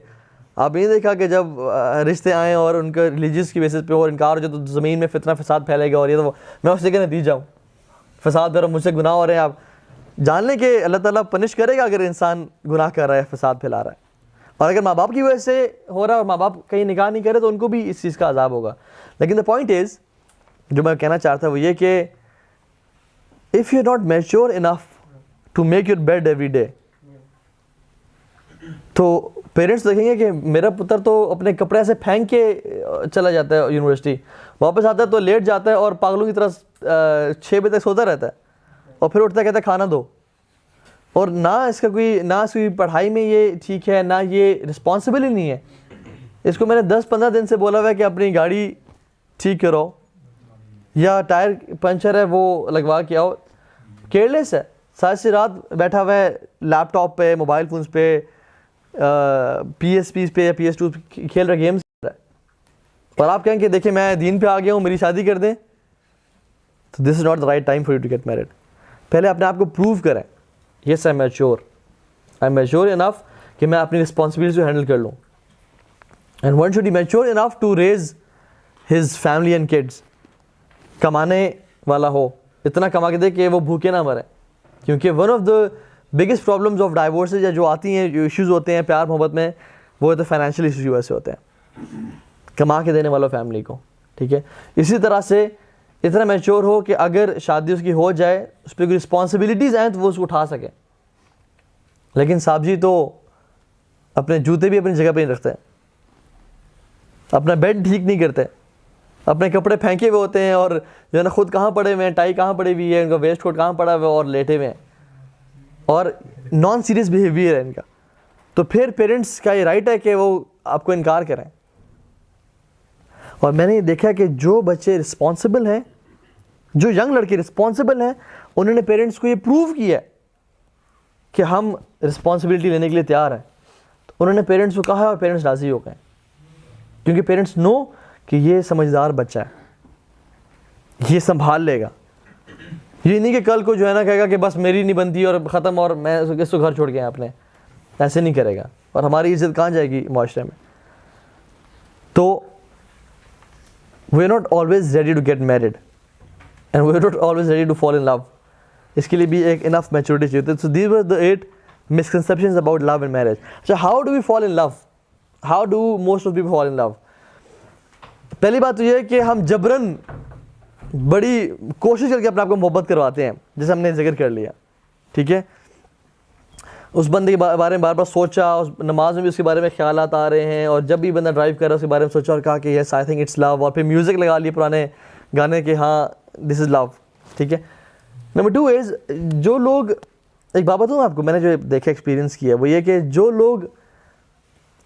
آپ نہیں دیکھا کہ جب رشتے آئیں اور ان کا ریلیجیس کی بیسس پہ اور انکار ہو جائے تو زمین میں فتنہ فساد پھیلے گا, اور یہ تو میں اس سے کہ نتیجہ ہوں فساد پھر مجھ سے گناہ ہو رہے ہیں. آپ جان لیں کہ اللہ تعالیٰ پنش کرے گا اگر انسان گناہ کر رہا ہے, فساد پھیلا رہا ہے. اور اگر ماں باپ کی وجہ سے ہو رہا ہے اور ماں باپ کہیں نکاح نہیں کرے تو ان کو بھی اس چیز کا عذاب ہوگا. لیکن دا پوائنٹ از, جو میں کہنا چاہتا تھا وہ یہ کہ if you not mature enough to make your bed every day, تو پیرنٹس دیکھیں گے کہ میرا پتر تو اپنے کپڑے سے پھینک کے چلا جاتا ہے یونیورسٹی, واپس آتا ہے تو لیٹ جاتا ہے اور پاگلوں کی طرح 6 بجے تک سوتا رہتا ہے, اور پھر اٹھتا ہے کہتا ہے کھانا دو. اور نہ اس کا کوئی, نہ اس کی پڑھائی میں یہ ٹھیک ہے, نہ یہ رسپانسبل ہی نہیں ہے. اس کو میں نے 10-15 دن سے بولا ہوا ہے کہ اپنی گاڑی ٹھیک کرو یا ٹائر پنچر ہے وہ لگوا کے آؤ. کیئرلیس ہے, ساری رات بیٹھا ہوا ہے لیپ ٹاپ پہ, موبائل فونس پہ, PSPs پہ یا PS2 کھیل رہا, گیمز کھیل رہا ہے. اور آپ کہیں کہ دیکھیں میں دین پہ آ گیا ہوں, میری شادی کر دیں, تو this is not the right time for you to get married. پہلے اپنے آپ کو پروو کریں, یس آئی ایم میچور انف کہ میں اپنی رسپانسبلٹیز کو ہینڈل کر لوں. And one should be mature enough to raise his family and kids. کمانے والا ہو, اتنا کما کے دے کہ وہ بھوکے نہ مرے, کیونکہ one of the biggest problems of divorces یا جو آتی ہیں, جو ایشوز ہوتے ہیں پیار محبت میں, وہ تو فائنینشیل ایشوز کی وجہ سے ہوتے ہیں, کما کے دینے والوں فیملی کو. ٹھیک ہے, اسی طرح سے اتنا میچور ہو کہ اگر شادی اس کی ہو جائے اس پہ کوئی رسپانسبلٹیز آئیں تو وہ اس کو اٹھا سکے. لیکن صاحب جی تو اپنے جوتے بھی اپنی جگہ پہ نہیں رکھتے, اپنا بیڈ ٹھیک نہیں کرتے, اپنے کپڑے پھینکے ہوئے ہوتے ہیں, اور جو ہے نا خود کہاں پڑے ہوئے ہیں, ٹائی کہاں پڑی ہوئی ہے, ان کا ویسٹ کوٹ کہاں پڑا ہوا ہے, اور لیٹے ہوئے ہیں, اور نان سیریس بیہیویئر ہے ان کا. تو پھر پیرنٹس کا یہ رائٹ ہے کہ وہ آپ کو انکار کریں. اور میں نے یہ دیکھا کہ جو بچے رسپانسبل ہیں, جو ینگ لڑکے رسپانسبل ہیں, انہوں نے پیرنٹس کو یہ پروو کیا کہ ہم رسپانسبلٹی لینے کے لیے تیار ہیں. تو انہوں نے پیرنٹس کو کہا اور پیرنٹس راضی ہو گئے, کیونکہ پیرنٹس نو کہ یہ سمجھدار بچہ ہے, یہ سنبھال لے گا. یہ نہیں کہ کل کو جو ہے نا کہے گا کہ بس میری نہیں بنتی اور ختم, اور میں اس کو گھر چھوڑ کے اپنے, ایسے نہیں کرے گا, اور ہماری عزت کہاں جائے گی معاشرے میں. تو we are not always ready to get married and we are not always ready to fall in love. اس کے لیے بھی ایک انف میچورٹی چاہیے. So these were the 8 misconceptions about love and marriage. اچھا, how do we fall in love? How do most of people fall in love? پہلی بات تو یہ ہے کہ ہم جبراً بڑی کوشش کر کے اپنے آپ کو محبت کرواتے ہیں, جیسے ہم نے ذکر کر لیا. ٹھیک ہے, اس بندے کے بارے میں بار بار سوچا, اس نماز میں بھی اس کے بارے میں خیالات آ رہے ہیں, اور جب بھی بندہ ڈرائیو کر رہا ہے اس کے بارے میں سوچا اور کہا کہ یس آئی تھنک اٹس لو, اور پھر میوزک لگا لیے پرانے گانے کہ ہاں دس از لو. ٹھیک ہے. نمبر 2 از, جو لوگ, ایک بات بتاؤں آپ کو, میں نے جو دیکھا ایکسپیرینس کیا وہ یہ کہ جو لوگ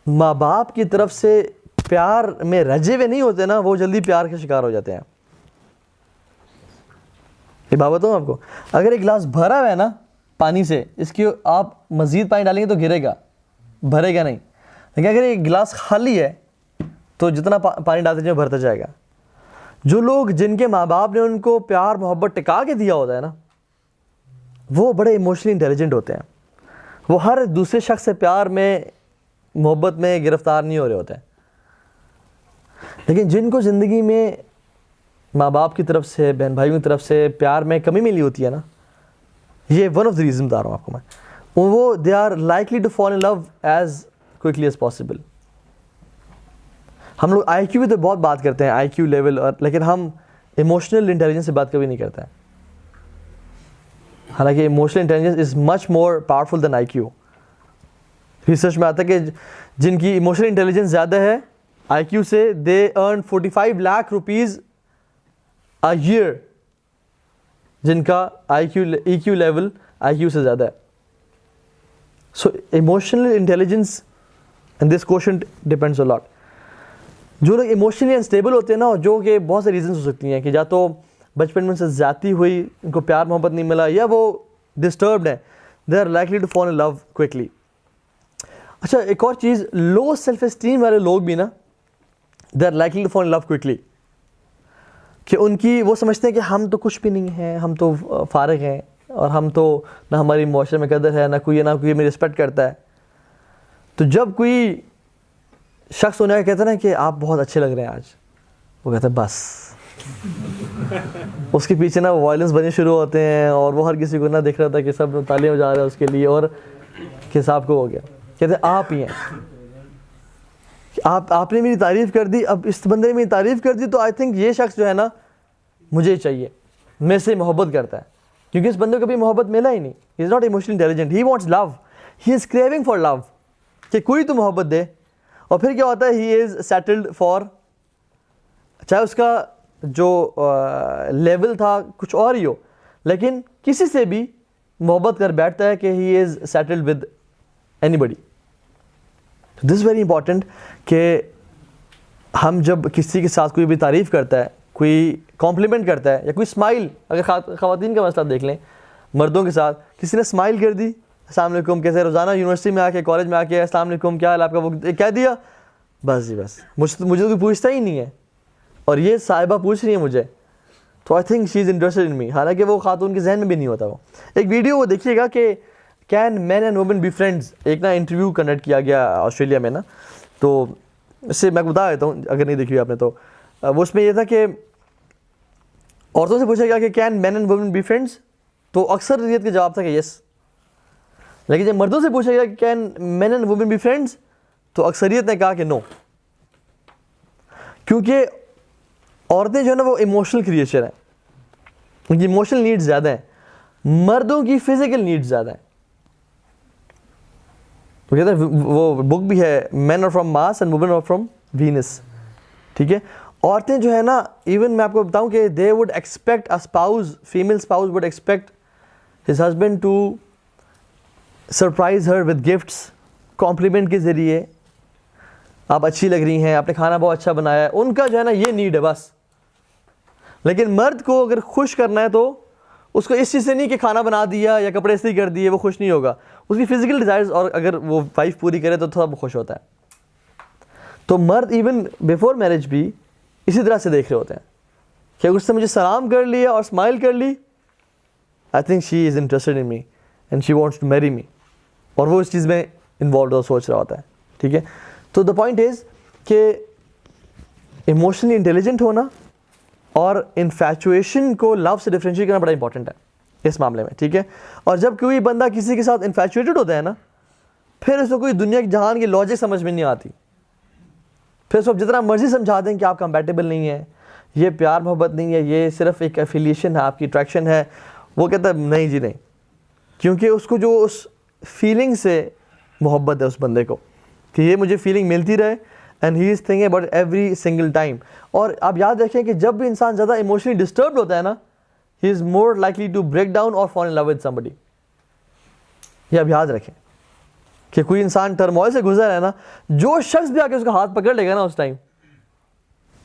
ماں باپ کی طرف سے پیار میں رجے ہوئے نہیں ہوتے نا, وہ جلدی پیار کے شکار ہو جاتے ہیں. یہ بات بتاؤں آپ کو, اگر ایک گلاس بھرا ہوا ہے نا پانی سے, اس کی آپ مزید پانی ڈالیں گے تو گرے گا, بھرے گا نہیں. لیکن اگر ایک گلاس خالی ہے تو جتنا پانی ڈالتے جائیں بھرتا جائے گا. جو لوگ جن کے ماں باپ نے ان کو پیار محبت ٹکا کے دیا ہوتا ہے نا, وہ بڑے ایموشنلی انٹیلیجنٹ ہوتے ہیں. وہ ہر دوسرے شخص سے پیار میں محبت میں گرفتار نہیں ہو رہے ہوتے ہیں. لیکن جن کو زندگی میں ماں باپ کی طرف سے, بہن بھائیوں کی طرف سے پیار میں کمی ملی ہوتی ہے نا, یہ ون آف دی ریزن بتا رہا ہوں آپ کو میں, وہ they are likely to fall in love as quickly as possible. ہم لوگ آئی کیو پہ تو بہت بات کرتے ہیں, آئی کیو لیول, اور لیکن ہم ایموشنل انٹیلیجنس سے بات کبھی نہیں کرتے ہیں. حالانکہ emotional intelligence is much more powerful than IQ. Research میں آتا ہے کہ جن کی ایموشنل انٹیلیجنس زیادہ ہے آئی کیو سے, دے ارن 45 لاکھ روپیز a year, جن کا ای کیو لیول آئی کیو سے زیادہ ہے. So emotional intelligence and this quotient depends a lot. جو لوگ ایموشنلی انسٹیبل ہوتے ہیں نا, جو کہ بہت سے ریزنس ہو سکتی ہیں, کہ یا تو بچپن میں ان سے زیادتی ہوئی, ان کو پیار محبت نہیں ملا, یا وہ ڈسٹربڈ ہیں, they are likely to fall in love quickly. اچھا ایک اور چیز, لو سیلف اسٹیم والے لوگ بھی نا, they are likely to fall in love quickly. کہ ان کی وہ سمجھتے ہیں کہ ہم تو کچھ بھی نہیں ہیں, ہم تو فارغ ہیں, اور ہم تو نہ ہماری معاشرے میں قدر ہے, نہ کوئی میری رسپیکٹ کرتا ہے. تو جب کوئی شخص انہیں کہتا ہے نا کہ آپ بہت اچھے لگ رہے ہیں آج, وہ کہتا ہے بس. اس کے پیچھے نا وائلنس بننے شروع ہوتے ہیں, اور وہ ہر کسی کو نہ دیکھ رہا تھا کہ سب تالیاں بجا رہے ہیں اس کے لیے, اور کہ صاحب کو ہو گیا. کہتے ہیں آپ ہی ہیں, آپ نے میری تعریف کر دی, اب اس بندے نے میری تعریف کر دی, تو آئی تھنک یہ شخص جو ہے نا مجھے چاہیے, میں سے محبت کرتا ہے. کیونکہ اس بندے کو کبھی محبت ملا ہی نہیں. He is not emotionally intelligent, he wants love, he is craving for love, کہ کوئی تو محبت دے. اور پھر کیا ہوتا ہے, ہی از سیٹلڈ فار, چاہے اس کا جو لیول تھا کچھ اور ہی ہو, لیکن کسی سے بھی محبت کر بیٹھتا ہے کہ he is settled with anybody. This is very important کہ ہم جب کسی کے ساتھ کوئی بھی تعریف کرتا ہے, کوئی کمپلیمنٹ کرتا ہے, یا کوئی اسمائل, اگر خواتین کا مسئلہ دیکھ لیں, مردوں کے ساتھ کسی نے اسمائل کر دی, السلام علیکم, کیسے روزانہ یونیورسٹی میں آ کے, کالج میں آ کے السلام علیکم کیا حال آپ کا, وہ کہہ دیا بس جی بس, مجھے تو کوئی پوچھتا ہی نہیں ہے, اور یہ صاحبہ پوچھ رہی ہے مجھے, تو آئی think she is interested in می, حالانکہ وہ خاتون کے ذہن میں بھی نہیں ہوتا. وہ ایک ویڈیو وہ دیکھیے گا کہ can men and women be friends, ایک نا انٹرویو کنڈکٹ کیا گیا آسٹریلیا میں نا, تو اس سے میں بتا دیتا ہوں اگر نہیں دیکھی آپ نے تو. وہ اس میں یہ تھا کہ عورتوں سے پوچھا گیا کہ can men and women be friends, تو اکثر ریت کا جواب تھا کہ یس. لیکن جب مردوں سے پوچھا گیا کہ can men and women be friends, تو اکثریت نے کہا کہ نو. کیونکہ عورتیں جو ہے نا وہ ایموشنل کریچر ہیں, ان کی ایموشنل نیڈز زیادہ ہیں, مردوں کی فزیکل نیڈز زیادہ ہیں. وہ کہتے ہیں, وہ بک بھی ہے, men are from Mars and women are from Venus. ٹھیک ہے, عورتیں جو ہے نا, ایون میں آپ کو بتاؤں کہ they would expect a spouse, female spouse would expect his husband to surprise her with gifts, compliment کے ذریعے, آپ اچھی لگ رہی ہیں, آپ نے کھانا بہت اچھا بنایا ہے, ان کا جو ہے نا یہ نیڈ ہے بس. لیکن مرد کو اگر خوش کرنا ہے تو اس کو اس چیز سے نہیں کہ کھانا بنا دیا یا کپڑے استری کر دیے وہ خوش نہیں ہوگا, اس کی فزیکل ڈیزائرز, اور اگر وہ وائف پوری کرے تو تھوڑا خوش ہوتا ہے. تو مرد ایون بیفور میرج بھی اسی طرح سے دیکھ رہے ہوتے ہیں کہ اگر اس نے مجھے سلام کر لیا اور اسمائل کر لی, I think she is interested in me and she wants to marry me, اور وہ اس چیز میں انوالوڈ اور سوچ رہا ہوتا ہے. ٹھیک ہے, تو دا پوائنٹ از کہ ایموشنلی انٹیلیجنٹ ہونا اور انفیچویشن کو لو سے ڈفرینشیٹ کرنا بڑا امپورٹنٹ ہے اس معاملے میں. ٹھیک ہے, اور جب کوئی بندہ کسی کے ساتھ انفیچویٹڈ ہوتا ہے نا, پھر اس کو کوئی دنیا کی جہان کی لاجک سمجھ میں نہیں آتی. پھر اس کو جتنا مرضی سمجھا دیں کہ آپ کمپیٹیبل نہیں ہیں, یہ پیار محبت نہیں ہے, یہ صرف ایک ایفیلیشن ہے, آپ کی اٹریکشن ہے, وہ کہتا ہے نہیں جی نہیں, کیونکہ اس کو جو اس فیلنگ سے محبت ہے اس بندے کو, کہ یہ مجھے فیلنگ ملتی رہے, and he is thinking about every single time. اور آپ یاد رکھیں کہ جب بھی انسان زیادہ ایموشنلی ڈسٹربڈ ہوتا ہے نا, he is more likely to break down اور fall in love with somebody. یہ آپ یاد رکھیں کہ کوئی انسان ٹرموائل سے گزر ہے نا, جو شخص بھی آ کے اس کا ہاتھ پکڑ لے گا نا اس ٹائم,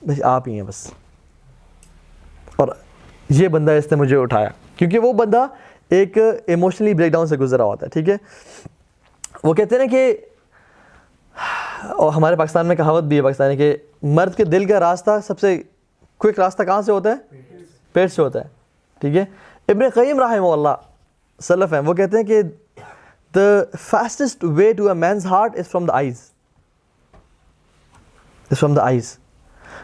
بس آپ ہی ہیں بس, اور یہ بندہ اس نے مجھے اٹھایا, کیونکہ وہ بندہ ایک ایموشنلی بریک ڈاؤن سے گزرا ہوتا ہے. ٹھیک ہے, وہ کہتے ہیں نا کہ, اور ہمارے پاکستان میں کہاوت بھی ہے پاکستانی کہ مرد کے دل کا راستہ سب سے کوئک راستہ کہاں سے ہوتا ہے؟ پیٹ سے ہوتا ہے. ٹھیک ہے. ابن قیم رحمہ اللہ سلف ہیں, وہ کہتے ہیں کہ the fastest way to a man's heart is from the eyes. is from the eyes.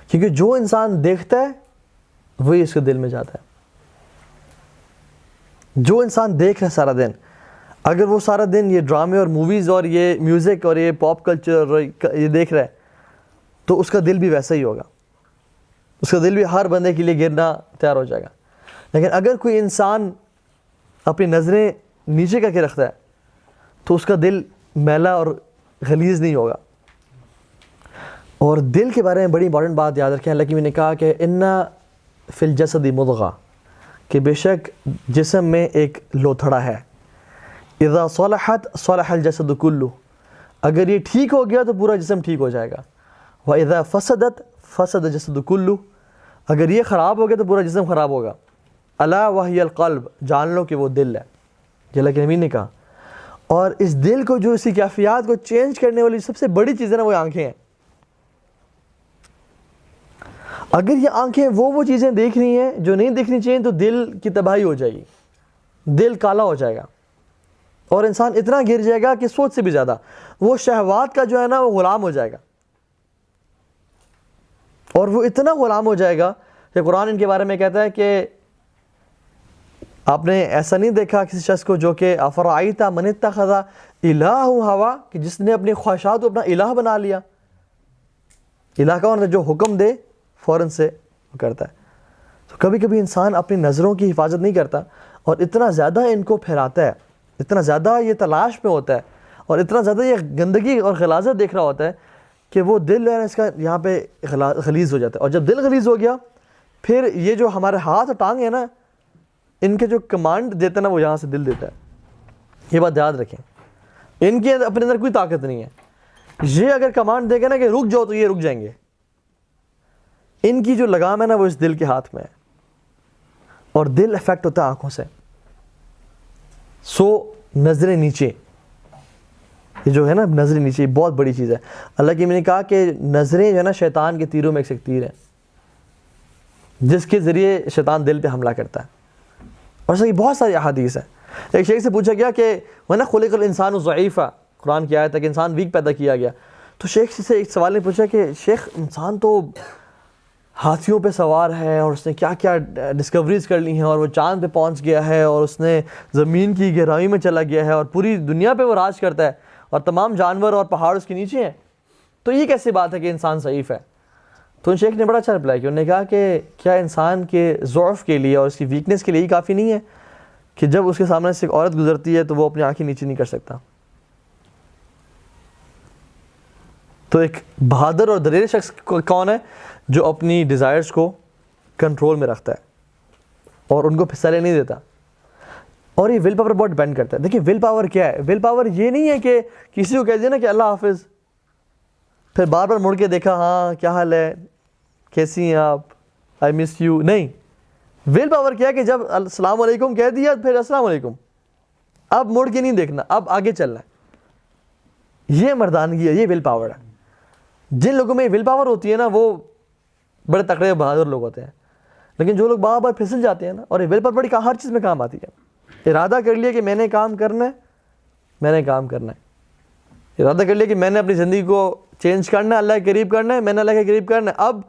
کیونکہ جو انسان دیکھتا ہے وہی اس کے دل میں جاتا ہے. جو انسان دیکھ رہا ہے سارا دن, اگر وہ سارا دن یہ ڈرامے اور موویز اور یہ میوزک اور یہ پاپ کلچر اور یہ دیکھ رہا ہے تو اس کا دل بھی ویسا ہی ہوگا. اس کا دل بھی ہر بندے کے لیے گرنا تیار ہو جائے گا. لیکن اگر کوئی انسان اپنی نظریں نیچے کر کے رکھتا ہے تو اس کا دل میلا اور غلیظ نہیں ہوگا. اور دل کے بارے میں بڑی امپورٹنٹ بات یاد رکھیں. اللہ کی میں نے کہا کہ ان فی الجسد مضغہ, کہ بے شک جسم میں ایک لوتھڑا ہے. اذا صلحت صلح الجسد کلہ, اگر یہ ٹھیک ہو گیا تو پورا جسم ٹھیک ہو جائے گا. واذا فسدت فسد الجسد کلہ, اگر یہ خراب ہو گیا تو پورا جسم خراب ہوگا. الا وہی القلب, جان لو کہ وہ دل ہے. یہ اللہ کے نبی نے کہا. اور اس دل کو جو اسی کیفیات کو چینج کرنے والی سب سے بڑی چیز ہے نا, وہ آنکھیں ہیں. اگر یہ آنکھیں وہ چیزیں دیکھ رہی ہیں جو نہیں دیکھنی چاہیے تو دل کی تباہی ہو جائے گی, دل کالا ہو جائے گا اور انسان اتنا گر جائے گا کہ سوچ سے بھی زیادہ وہ شہوات کا جو ہے نا وہ غلام ہو جائے گا. اور وہ اتنا غلام ہو جائے گا کہ قرآن ان کے بارے میں کہتا ہے کہ آپ نے ایسا نہیں دیکھا کسی شخص کو جو کہ افرأیت من اتخذ الہ ہوا, کہ جس نے اپنی خواہشات کو اپنا الہ بنا لیا. الہ کا مطلب جو حکم دے فوراً سے وہ کرتا ہے. تو کبھی کبھی انسان اپنی نظروں کی حفاظت نہیں کرتا اور اتنا زیادہ ان کو پھیلاتا ہے, اتنا زیادہ یہ تلاش میں ہوتا ہے اور اتنا زیادہ یہ گندگی اور غلاظت دیکھ رہا ہوتا ہے کہ وہ دل ہے اس کا یہاں پہ غلیظ ہو جاتا ہے. اور جب دل غلیظ ہو گیا پھر یہ جو ہمارے ہاتھ اور ٹانگ ہے نا, ان کے جو کمانڈ دیتا ہے نا وہ یہاں سے دل دیتا ہے. یہ بات یاد رکھیں, ان کے اپنے اندر کوئی طاقت نہیں ہے. یہ اگر کمانڈ دے گا نا کہ رک جاؤ تو یہ رک جائیں گے. ان کی جو لگام ہے نا وہ اس دل کے ہاتھ میں ہے, اور دل افیکٹ ہوتا ہے آنکھوں سے. سو نظریں نیچے, یہ جو ہے نا نظریں نیچے بہت بڑی چیز ہے. اللہ کی میں نے کہا کہ نظریں جو ہے نا شیطان کے تیروں میں ایک تیر ہے جس کے ذریعے شیطان دل پہ حملہ کرتا ہے. اور ایسا بہت ساری احادیث ہیں. ایک شیخ سے پوچھا گیا کہ وَنَا خُلِقَ الْإِنسَانُ ضَعِيفًا, قرآن کی آیت ہے کہ انسان ویک پیدا کیا گیا. تو شیخ سے ایک سوال نے پوچھا کہ شیخ انسان تو ہاتھیوں پہ سوار ہے اور اس نے کیا کیا ڈسکوریز کر لی ہیں اور وہ چاند پہ پہنچ گیا ہے اور اس نے زمین کی گہرائی میں چلا گیا ہے اور پوری دنیا پہ وہ راج کرتا ہے اور تمام جانور اور پہاڑ اس کے نیچے ہیں, تو یہ کیسی بات ہے کہ انسان ضعیف ہے؟ تو ان شیخ نے بڑا اچھا رپلائی کیا. انہوں نے کہا کہ کیا انسان کے ضعف کے لیے اور اس کی ویکنس کے لیے ہی کافی نہیں ہے کہ جب اس کے سامنے سے ایک عورت گزرتی ہے تو وہ اپنی آنکھیں نیچے نہیں کر سکتا؟ تو ایک بہادر اور دلیر شخص کون ہے؟ جو اپنی ڈیزائرز کو کنٹرول میں رکھتا ہے اور ان کو پھسلنے نہیں دیتا. اور یہ ول پاور بہت ڈیپینڈ کرتا ہے. دیکھیں ول پاور کیا ہے؟ ول پاور یہ نہیں ہے کہ کسی کو کہہ دیا نا کہ اللہ حافظ, پھر بار بار مڑ کے دیکھا ہاں کیا حال ہے, کیسی ہیں آپ, آئی مس یو. نہیں, ول پاور کیا ہے کہ جب السلام علیکم کہہ دیا پھر السلام علیکم, اب مڑ کے نہیں دیکھنا, اب آگے چلنا ہے. یہ مردانگی ہے, یہ ول پاور ہے. جن لوگوں میں ول پاور ہوتی ہے نا وہ بڑے تکڑے بہادر لوگ ہوتے ہیں. لیکن جو لوگ بار بار پھسل جاتے ہیں نا, اور یہ ول پاور بڑی ہر چیز میں کام آتی ہے. ارادہ کر لیا کہ میں نے کام کرنا ہے, میں نے کام کرنا ہے. ارادہ کر لیا کہ میں نے اپنی زندگی کو چینج کرنا ہے, اللہ کے قریب کرنا ہے, میں نے اللہ کے قریب کرنا ہے. اب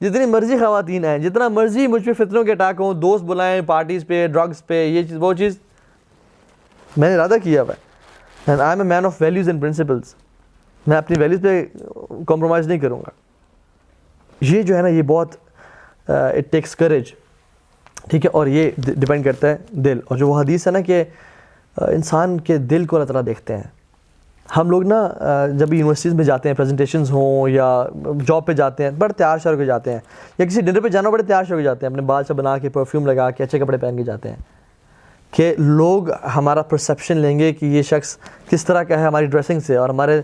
جتنی مرضی خواتین ہیں, جتنا مرضی مجھ پہ فتنوں کے اٹیک ہوں, دوست بلائیں پارٹیز پہ, ڈرگس پہ, یہ چیز وہ چیز, میں نے ارادہ کیا ہوا ہے. And I am a man of values and principles. میں اپنی ویلیوز پہ کمپرومائز نہیں کروں گا. یہ جو ہے نا یہ بہت اٹ ٹیکس کریج, ٹھیک ہے. اور یہ ڈیپینڈ کرتا ہے دل. اور جو وہ حدیث ہے نا کہ انسان کے دل کو اللہ تعالیٰ دیکھتے ہیں. ہم لوگ نا جب یونیورسٹیز میں جاتے ہیں, پریزنٹیشنز ہوں یا جاب پہ جاتے ہیں, بڑے تیار شار ہو کے جاتے ہیں, یا کسی ڈنر پہ جانا بڑے تیار شار ہو کے جاتے ہیں, اپنے بال سے بنا کے پرفیوم لگا کے اچھے کپڑے پہن کے جاتے ہیں کہ لوگ ہمارا پرسیپشن لیں گے کہ یہ شخص کس طرح کا ہے ہماری ڈریسنگ سے اور ہمارے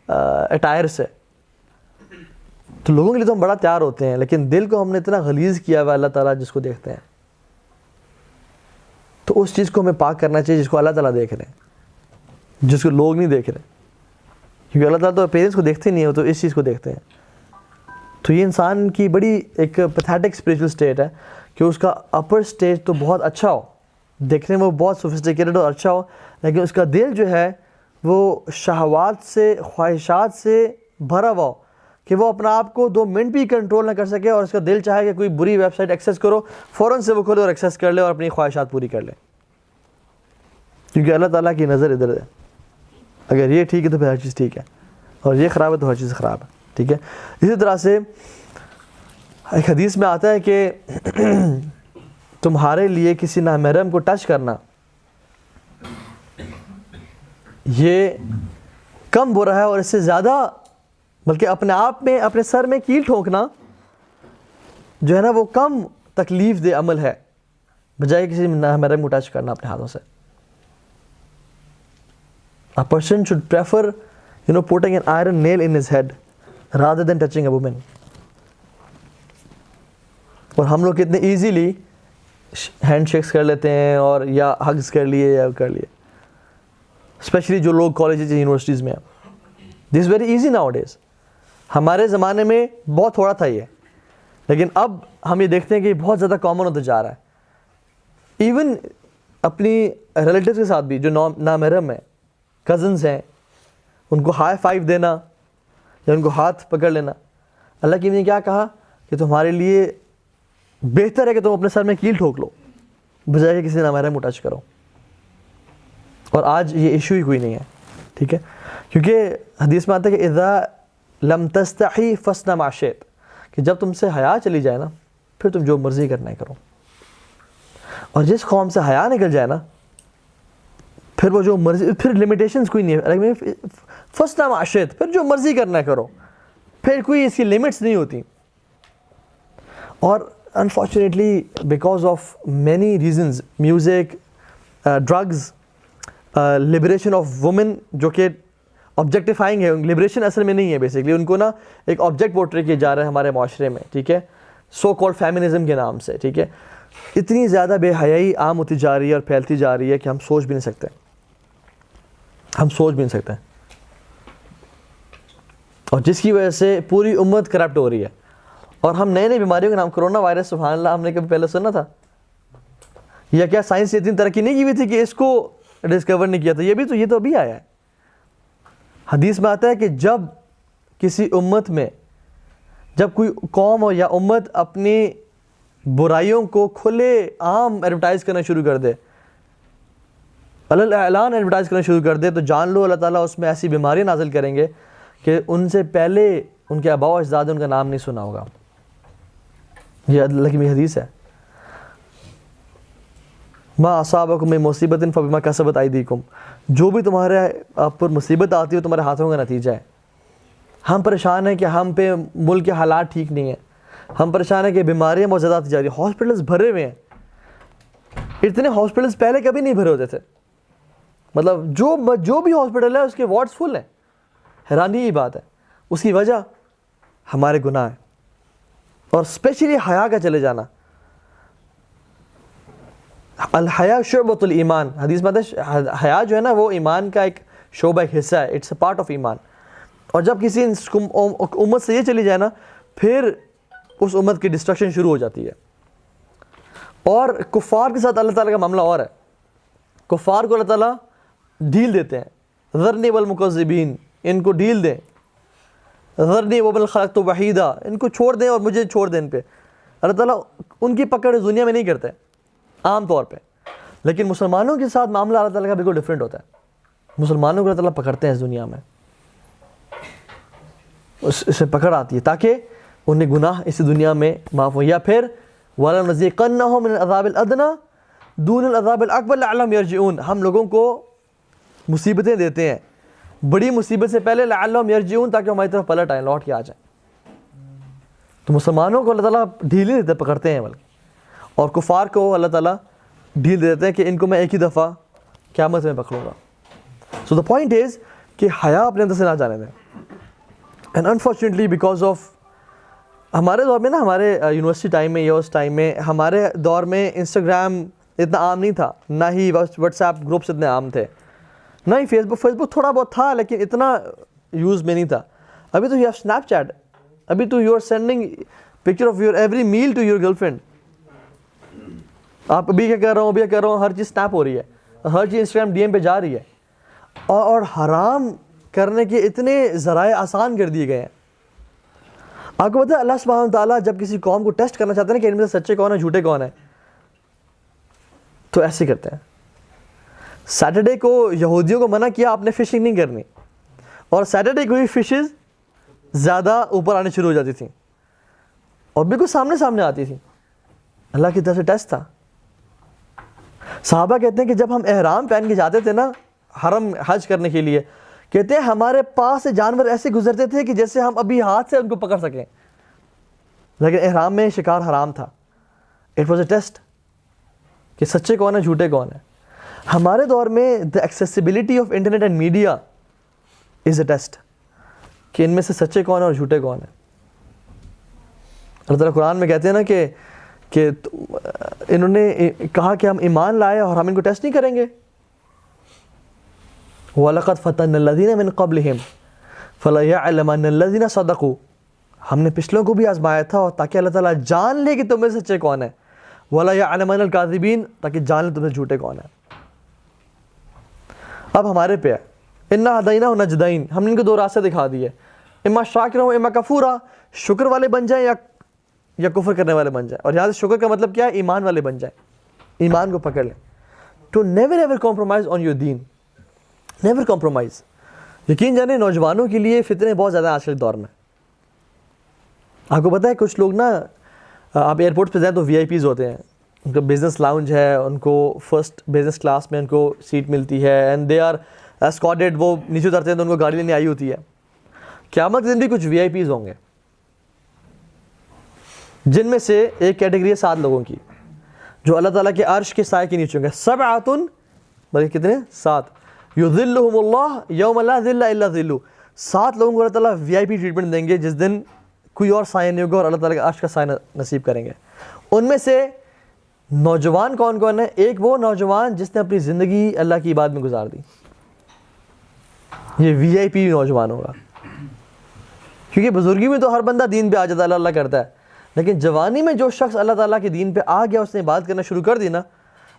اٹائر سے. تو لوگوں کے لیے تو ہم بڑا تیار ہوتے ہیں, لیکن دل کو ہم نے اتنا غلیظ کیا ہوا اللہ تعالیٰ جس کو دیکھتے ہیں. تو اس چیز کو ہمیں پاک کرنا چاہیے جس کو اللہ تعالیٰ دیکھ رہے ہیں, جس کو لوگ نہیں دیکھ رہے. کیونکہ اللہ تعالیٰ تو پیرنٹس کو دیکھتے نہیں ہیں, وہ تو اس چیز کو دیکھتے ہیں. تو یہ انسان کی بڑی ایک پیتھیٹک اسپریچول اسٹیٹ ہے کہ اس کا اپر اسٹیج تو بہت اچھا ہو, دیکھنے میں وہ بہت سوفسٹیکیٹڈ اور اچھا ہو, لیکن اس کا دل جو ہے وہ شہوات سے, خواہشات سے بھرا ہوا ہو کہ وہ اپنا آپ کو 2 منٹ بھی کنٹرول نہ کر سکے, اور اس کا دل چاہے کہ کوئی بری ویب سائٹ ایکسیس کرو فوراً سے وہ کھولے اور ایکسیس کر لے اور اپنی خواہشات پوری کر لے, کیونکہ اللہ تعالیٰ کی نظر ادھر ہے. اگر یہ ٹھیک ہے تو پھر ہر چیز ٹھیک ہے, اور یہ خراب ہے تو ہر چیز خراب ہے. ٹھیک ہے. اسی طرح سے ایک حدیث میں آتا ہے کہ تمہارے لیے کسی نامحرم کو ٹچ کرنا یہ کم برا ہے, اور اس سے زیادہ بلکہ اپنے آپ میں اپنے سر میں کیل ٹھونکنا جو ہے نا وہ کم تکلیف دہ عمل ہے بجائے کسی نامحرم کو ٹچ کرنا اپنے ہاتھوں سے. A person should prefer, putting an iron nail in his head rather than touching a woman. اور ہم لوگ کتنے ایزیلی ہینڈ شیکس کر لیتے ہیں اور یا ہگز کر لیے یا کر لیے, اسپیشلی جو لوگ کالجز یونیورسٹیز میں ہیں. This very easy nowadays. ہمارے زمانے میں بہت تھوڑا تھا یہ, لیکن اب ہم یہ دیکھتے ہیں کہ یہ بہت زیادہ کامن ہوتا جا رہا ہے. ایون اپنی ریلیٹیوز کے ساتھ بھی جو نامحرم ہیں, کزنس ہیں, ان کو ہائی فائیو دینا یا ان کو ہاتھ پکڑ لینا. اللہ کی نے کیا کہا کہ تمہارے لیے بہتر ہے کہ تم اپنے سر میں کیل ٹھوک لو بجائے کہ کسی نامحرم کو ٹچ کرو. اور آج یہ ایشو ہی کوئی نہیں ہے. ٹھیک ہے, کیونکہ حدیث میں آتا ہے کہ اذا لم تستحی فاصنع ما شئت, کہ جب تم سے حیا چلی جائے نا پھر تم جو مرضی کرنا ہے کرو. اور جس قوم سے حیا نکل جائے نا پھر وہ جو مرضی, پھر لمیٹیشنز کوئی نہیں ہے. فاصنع ما شئت, پھر جو مرضی کرنا ہے کرو, پھر کوئی اس کی لمٹس نہیں ہوتی. اور unfortunately because of many reasons, music, drugs, liberation of women, جو کہ آبجیکٹیفائنگ ہے, لبریشن اصل میں نہیں ہے, بیسکلی ان کو نا ایک آبجیکٹ پورٹری کیا جا رہا ہے ہمارے معاشرے میں. ٹھیک ہے, سو کالڈ فیمنزم کے نام سے. ٹھیک ہے, اتنی زیادہ بے حیائی عام ہوتی جا رہی ہے اور پھیلتی جا رہی ہے کہ ہم سوچ بھی نہیں سکتے, ہم سوچ بھی نہیں سکتے. اور جس کی وجہ سے پوری امت کرپٹ ہو رہی ہے. اور ہم نئے نئے بیماریوں کا نام کرونا وائرس, سبحان اللہ, ہم نے کبھی پہلے سنا تھا؟ یا کیا سائنس نے اتنی ترقی نہیں کی ہوئی تھی کہ اس کو ڈسکور نہیں کیا تھا؟ یہ تو ابھی آیا ہے. حدیث میں آتا ہے کہ جب کسی امت میں, جب کوئی قوم ہو یا امت اپنی برائیوں کو کھلے عام ایڈورٹائز کرنا شروع کر دے, علی اعلان ایڈورٹائز کرنا شروع کر دے, تو جان لو اللہ تعالیٰ اس میں ایسی بیماریاں نازل کریں گے کہ ان سے پہلے ان کے آباء و اجداد ان کا نام نہیں سنا ہوگا. یہ اللہ کی حدیث ہے. ما اصابکم من مصیبت فبما کسبت ایدیکم, جو بھی تمہارے آپ پر مصیبت آتی ہے تمہارے ہاتھوں کا نتیجہ ہے. ہم پریشان ہیں کہ ہم پہ ملک کے حالات ٹھیک نہیں ہیں, ہم پریشان ہیں کہ بیماریاں بہت زیادہ آتی جا رہی ہیں, ہاسپٹلس بھرے ہوئے ہیں. اتنے ہاسپٹلس پہلے کبھی نہیں بھرے ہوتے تھے. مطلب جو بھی ہاسپٹل ہے اس کے وارڈز فل ہیں. حیرانی کی بات ہے. اس کی وجہ ہمارے گناہ ہیں, اور اسپیشلی حیا کا چلے جانا. الحیا شعبۃ الایمان, حدیث میں آتا ہے حیا جو ہے نا وہ ایمان کا ایک شعبہ, ایک حصہ ہے, اٹس اے پارٹ آف ایمان. اور جب کسی امت سے یہ چلی جائے نا پھر اس امت کی ڈسٹرکشن شروع ہو جاتی ہے. اور کفار کے ساتھ اللہ تعالیٰ کا معاملہ اور ہے. کفار کو اللہ تعالیٰ ڈھیل دیتے ہیں, ذرنی والمکذبین, ان کو ڈھیل دیں. ذرنی ومن خلقت وحیدا, ان کو چھوڑ دیں اور مجھے چھوڑ دیں. ان پہ اللہ تعالیٰ ان کی پکڑ دنیا میں نہیں کرتے عام طور پہ, لیکن مسلمانوں کے ساتھ معاملہ اللہ تعالیٰ کا بالکل ڈفرینٹ ہوتا ہے. مسلمانوں کو اللہ تعالیٰ پکڑتے ہیں اس دنیا میں, اسے پکڑ آتی ہے تاکہ انہیں گناہ اسی دنیا میں معاف ہو. یا پھر وَلَنُذِيقَنَّهُم مِّنَ الْعَذَابِ الْأَدْنَىٰ دُونَ الْعَذَابِ الْأَكْبَرِ لَعَلَّهُمْ يَرْجِعُونَ, ہم لوگوں کو مصیبتیں دیتے ہیں بڑی مصیبت سے پہلے لعلہم یرجعون, تاکہ ہماری طرف پلٹ آئیں, لوٹ کے آ جائیں. تو مسلمانوں کو اللہ تعالیٰ ڈھیل نہیں دیتے, پکڑتے ہیں بلکہ. اور کفار کو اللہ تعالیٰ ڈھیل دیتے ہیں کہ ان کو میں ایک ہی دفعہ قیامت میں پکڑوں گا. سو دا پوائنٹ از کہ حیا اپنے اندر سے نہ جانے دیں. اینڈ انفارچونیٹلی بیکاز آف ہمارے دور میں نا, ہمارے یونیورسٹی ٹائم میں یا اس ٹائم میں, ہمارے دور میں انسٹاگرام اتنا عام نہیں تھا, نہ ہی واٹس ایپ گروپس اتنے عام تھے, نہ ہی فیس بک تھوڑا بہت تھا لیکن اتنا یوز میں نہیں تھا. ابھی تو یہ اسنیپ چیٹ, ابھی تو you are sending picture of your every meal to your girlfriend. آپ ابھی کیا کر رہا ہوں, ابھی کیا کر رہا ہوں, ہر چیز سنیپ ہو رہی ہے, ہر چیز انسٹاگرام ڈی ایم پہ جا رہی ہے. اور حرام کرنے کے اتنے ذرائع آسان کر دیے گئے ہیں. آپ کو پتہ ہے اللہ سبحانہ تعالیٰ جب کسی قوم کو ٹیسٹ کرنا چاہتے ہیں کہ ان میں سے سچے کون ہیں جھوٹے کون ہیں, تو ایسے کرتے ہیں. سیٹرڈے کو یہودیوں کو منع کیا آپ نے فشنگ نہیں کرنی, اور سیٹرڈے کو ہی فشز زیادہ اوپر آنے شروع ہو جاتی تھیں اور بالکل سامنے سامنے آتی تھیں. اللہ کی طرف سے ٹیسٹ تھا. صحابہ کہتے ہیں کہ جب ہم احرام پہن کے جاتے تھے نا حرم حج کرنے کے لیے, کہتے ہیں ہمارے پاس سے جانور ایسے گزرتے تھے کہ جیسے ہم ابھی ہاتھ سے ان کو پکڑ سکیں, لیکن احرام میں شکار حرام تھا. اٹ واز اے ٹیسٹ کہ سچے کون ہیں جھوٹے کون ہیں. ہمارے دور میں the accessibility of internet and media is a test کہ ان میں سے سچے کون ہیں اور جھوٹے کون ہیں. اللہ تعالیٰ قرآن میں کہتے ہیں نا کہ انہوں نے کہا کہ ہم ایمان لائے اور ہم ان کو ٹیسٹ نہیں کریں گے. وَلَقَدْ فَتَنَّ الَّذِينَ مِن قَبْلِهِمْ فَلَيَعْلَمَنَّ الَّذِينَ صَدَقُوا. ہم نے پچھلوں کو بھی آزمایا تھا اور تاکہ اللہ تعالیٰ جان لے کہ تم میں سے سچے کون ہیں. وَلَيَعْلَمَنَّ الْكَاذِبِينَ, تاکہ جان لے تم سے جھوٹے کون ہیں. اب ہمارے پہ ہے اِنَّا هَدَيْنَاهُ النَّجْدَيْنِ, ہم نے ان کو دو راستے دکھا دیے, اما شاکرا اما کفورا, شکر والے بن جائیں یا کفر کرنے والے بن جائیں. اور یہاں سے شکر کا مطلب کیا ہے, ایمان والے بن جائیں, ایمان کو پکڑ لیں. To never ever compromise on your دین, نیور کمپرومائز. یقین جانے نوجوانوں کے لیے فتنے بہت زیادہ آج کے دور میں. آپ کو پتہ ہے کچھ لوگ نا, آپ ایئرپورٹ پہ جائیں تو وی آئی پیز ہوتے ہیں, ان کا بزنس لاؤنج ہے, ان کو فرسٹ بزنس کلاس میں ان کو سیٹ ملتی ہے, اینڈ دے آر اسکارٹڈ. وہ نیچے اترتے ہیں تو ان کو گاڑی لینے آئی ہوتی ہے. قیامت کے دن بھی کچھ وی آئی پیز ہوں گے, جن میں سے ایک کیٹیگری ہے 7 لوگوں کی جو اللہ تعالیٰ کے عرش کے سائے کے نیچے ہوں گے. 7 بلکہ کتنے 7 یظلہم اللہ یوم لا ظل الا ظلہ. 7 لوگوں کو اللہ تعالیٰ وی آئی پی ٹریٹمنٹ دیں گے جس دن کوئی اور سایہ نہیں ہوگا اور اللہ تعالیٰ کے عرش کا سایہ نصیب کریں گے. ان میں سے نوجوان کون کون ہے؟ ایک وہ نوجوان جس نے اپنی زندگی اللہ کی عبادت میں گزار دی, یہ وی آئی پی نوجوان ہوگا. کیونکہ بزرگی میں تو ہر بندہ دین پہ آ جاتا ہے, اللہ کرتا ہے, لیکن جوانی میں جو شخص اللہ تعالیٰ کے دین پہ آ گیا, اس نے عبادت کرنا شروع کر دی نا,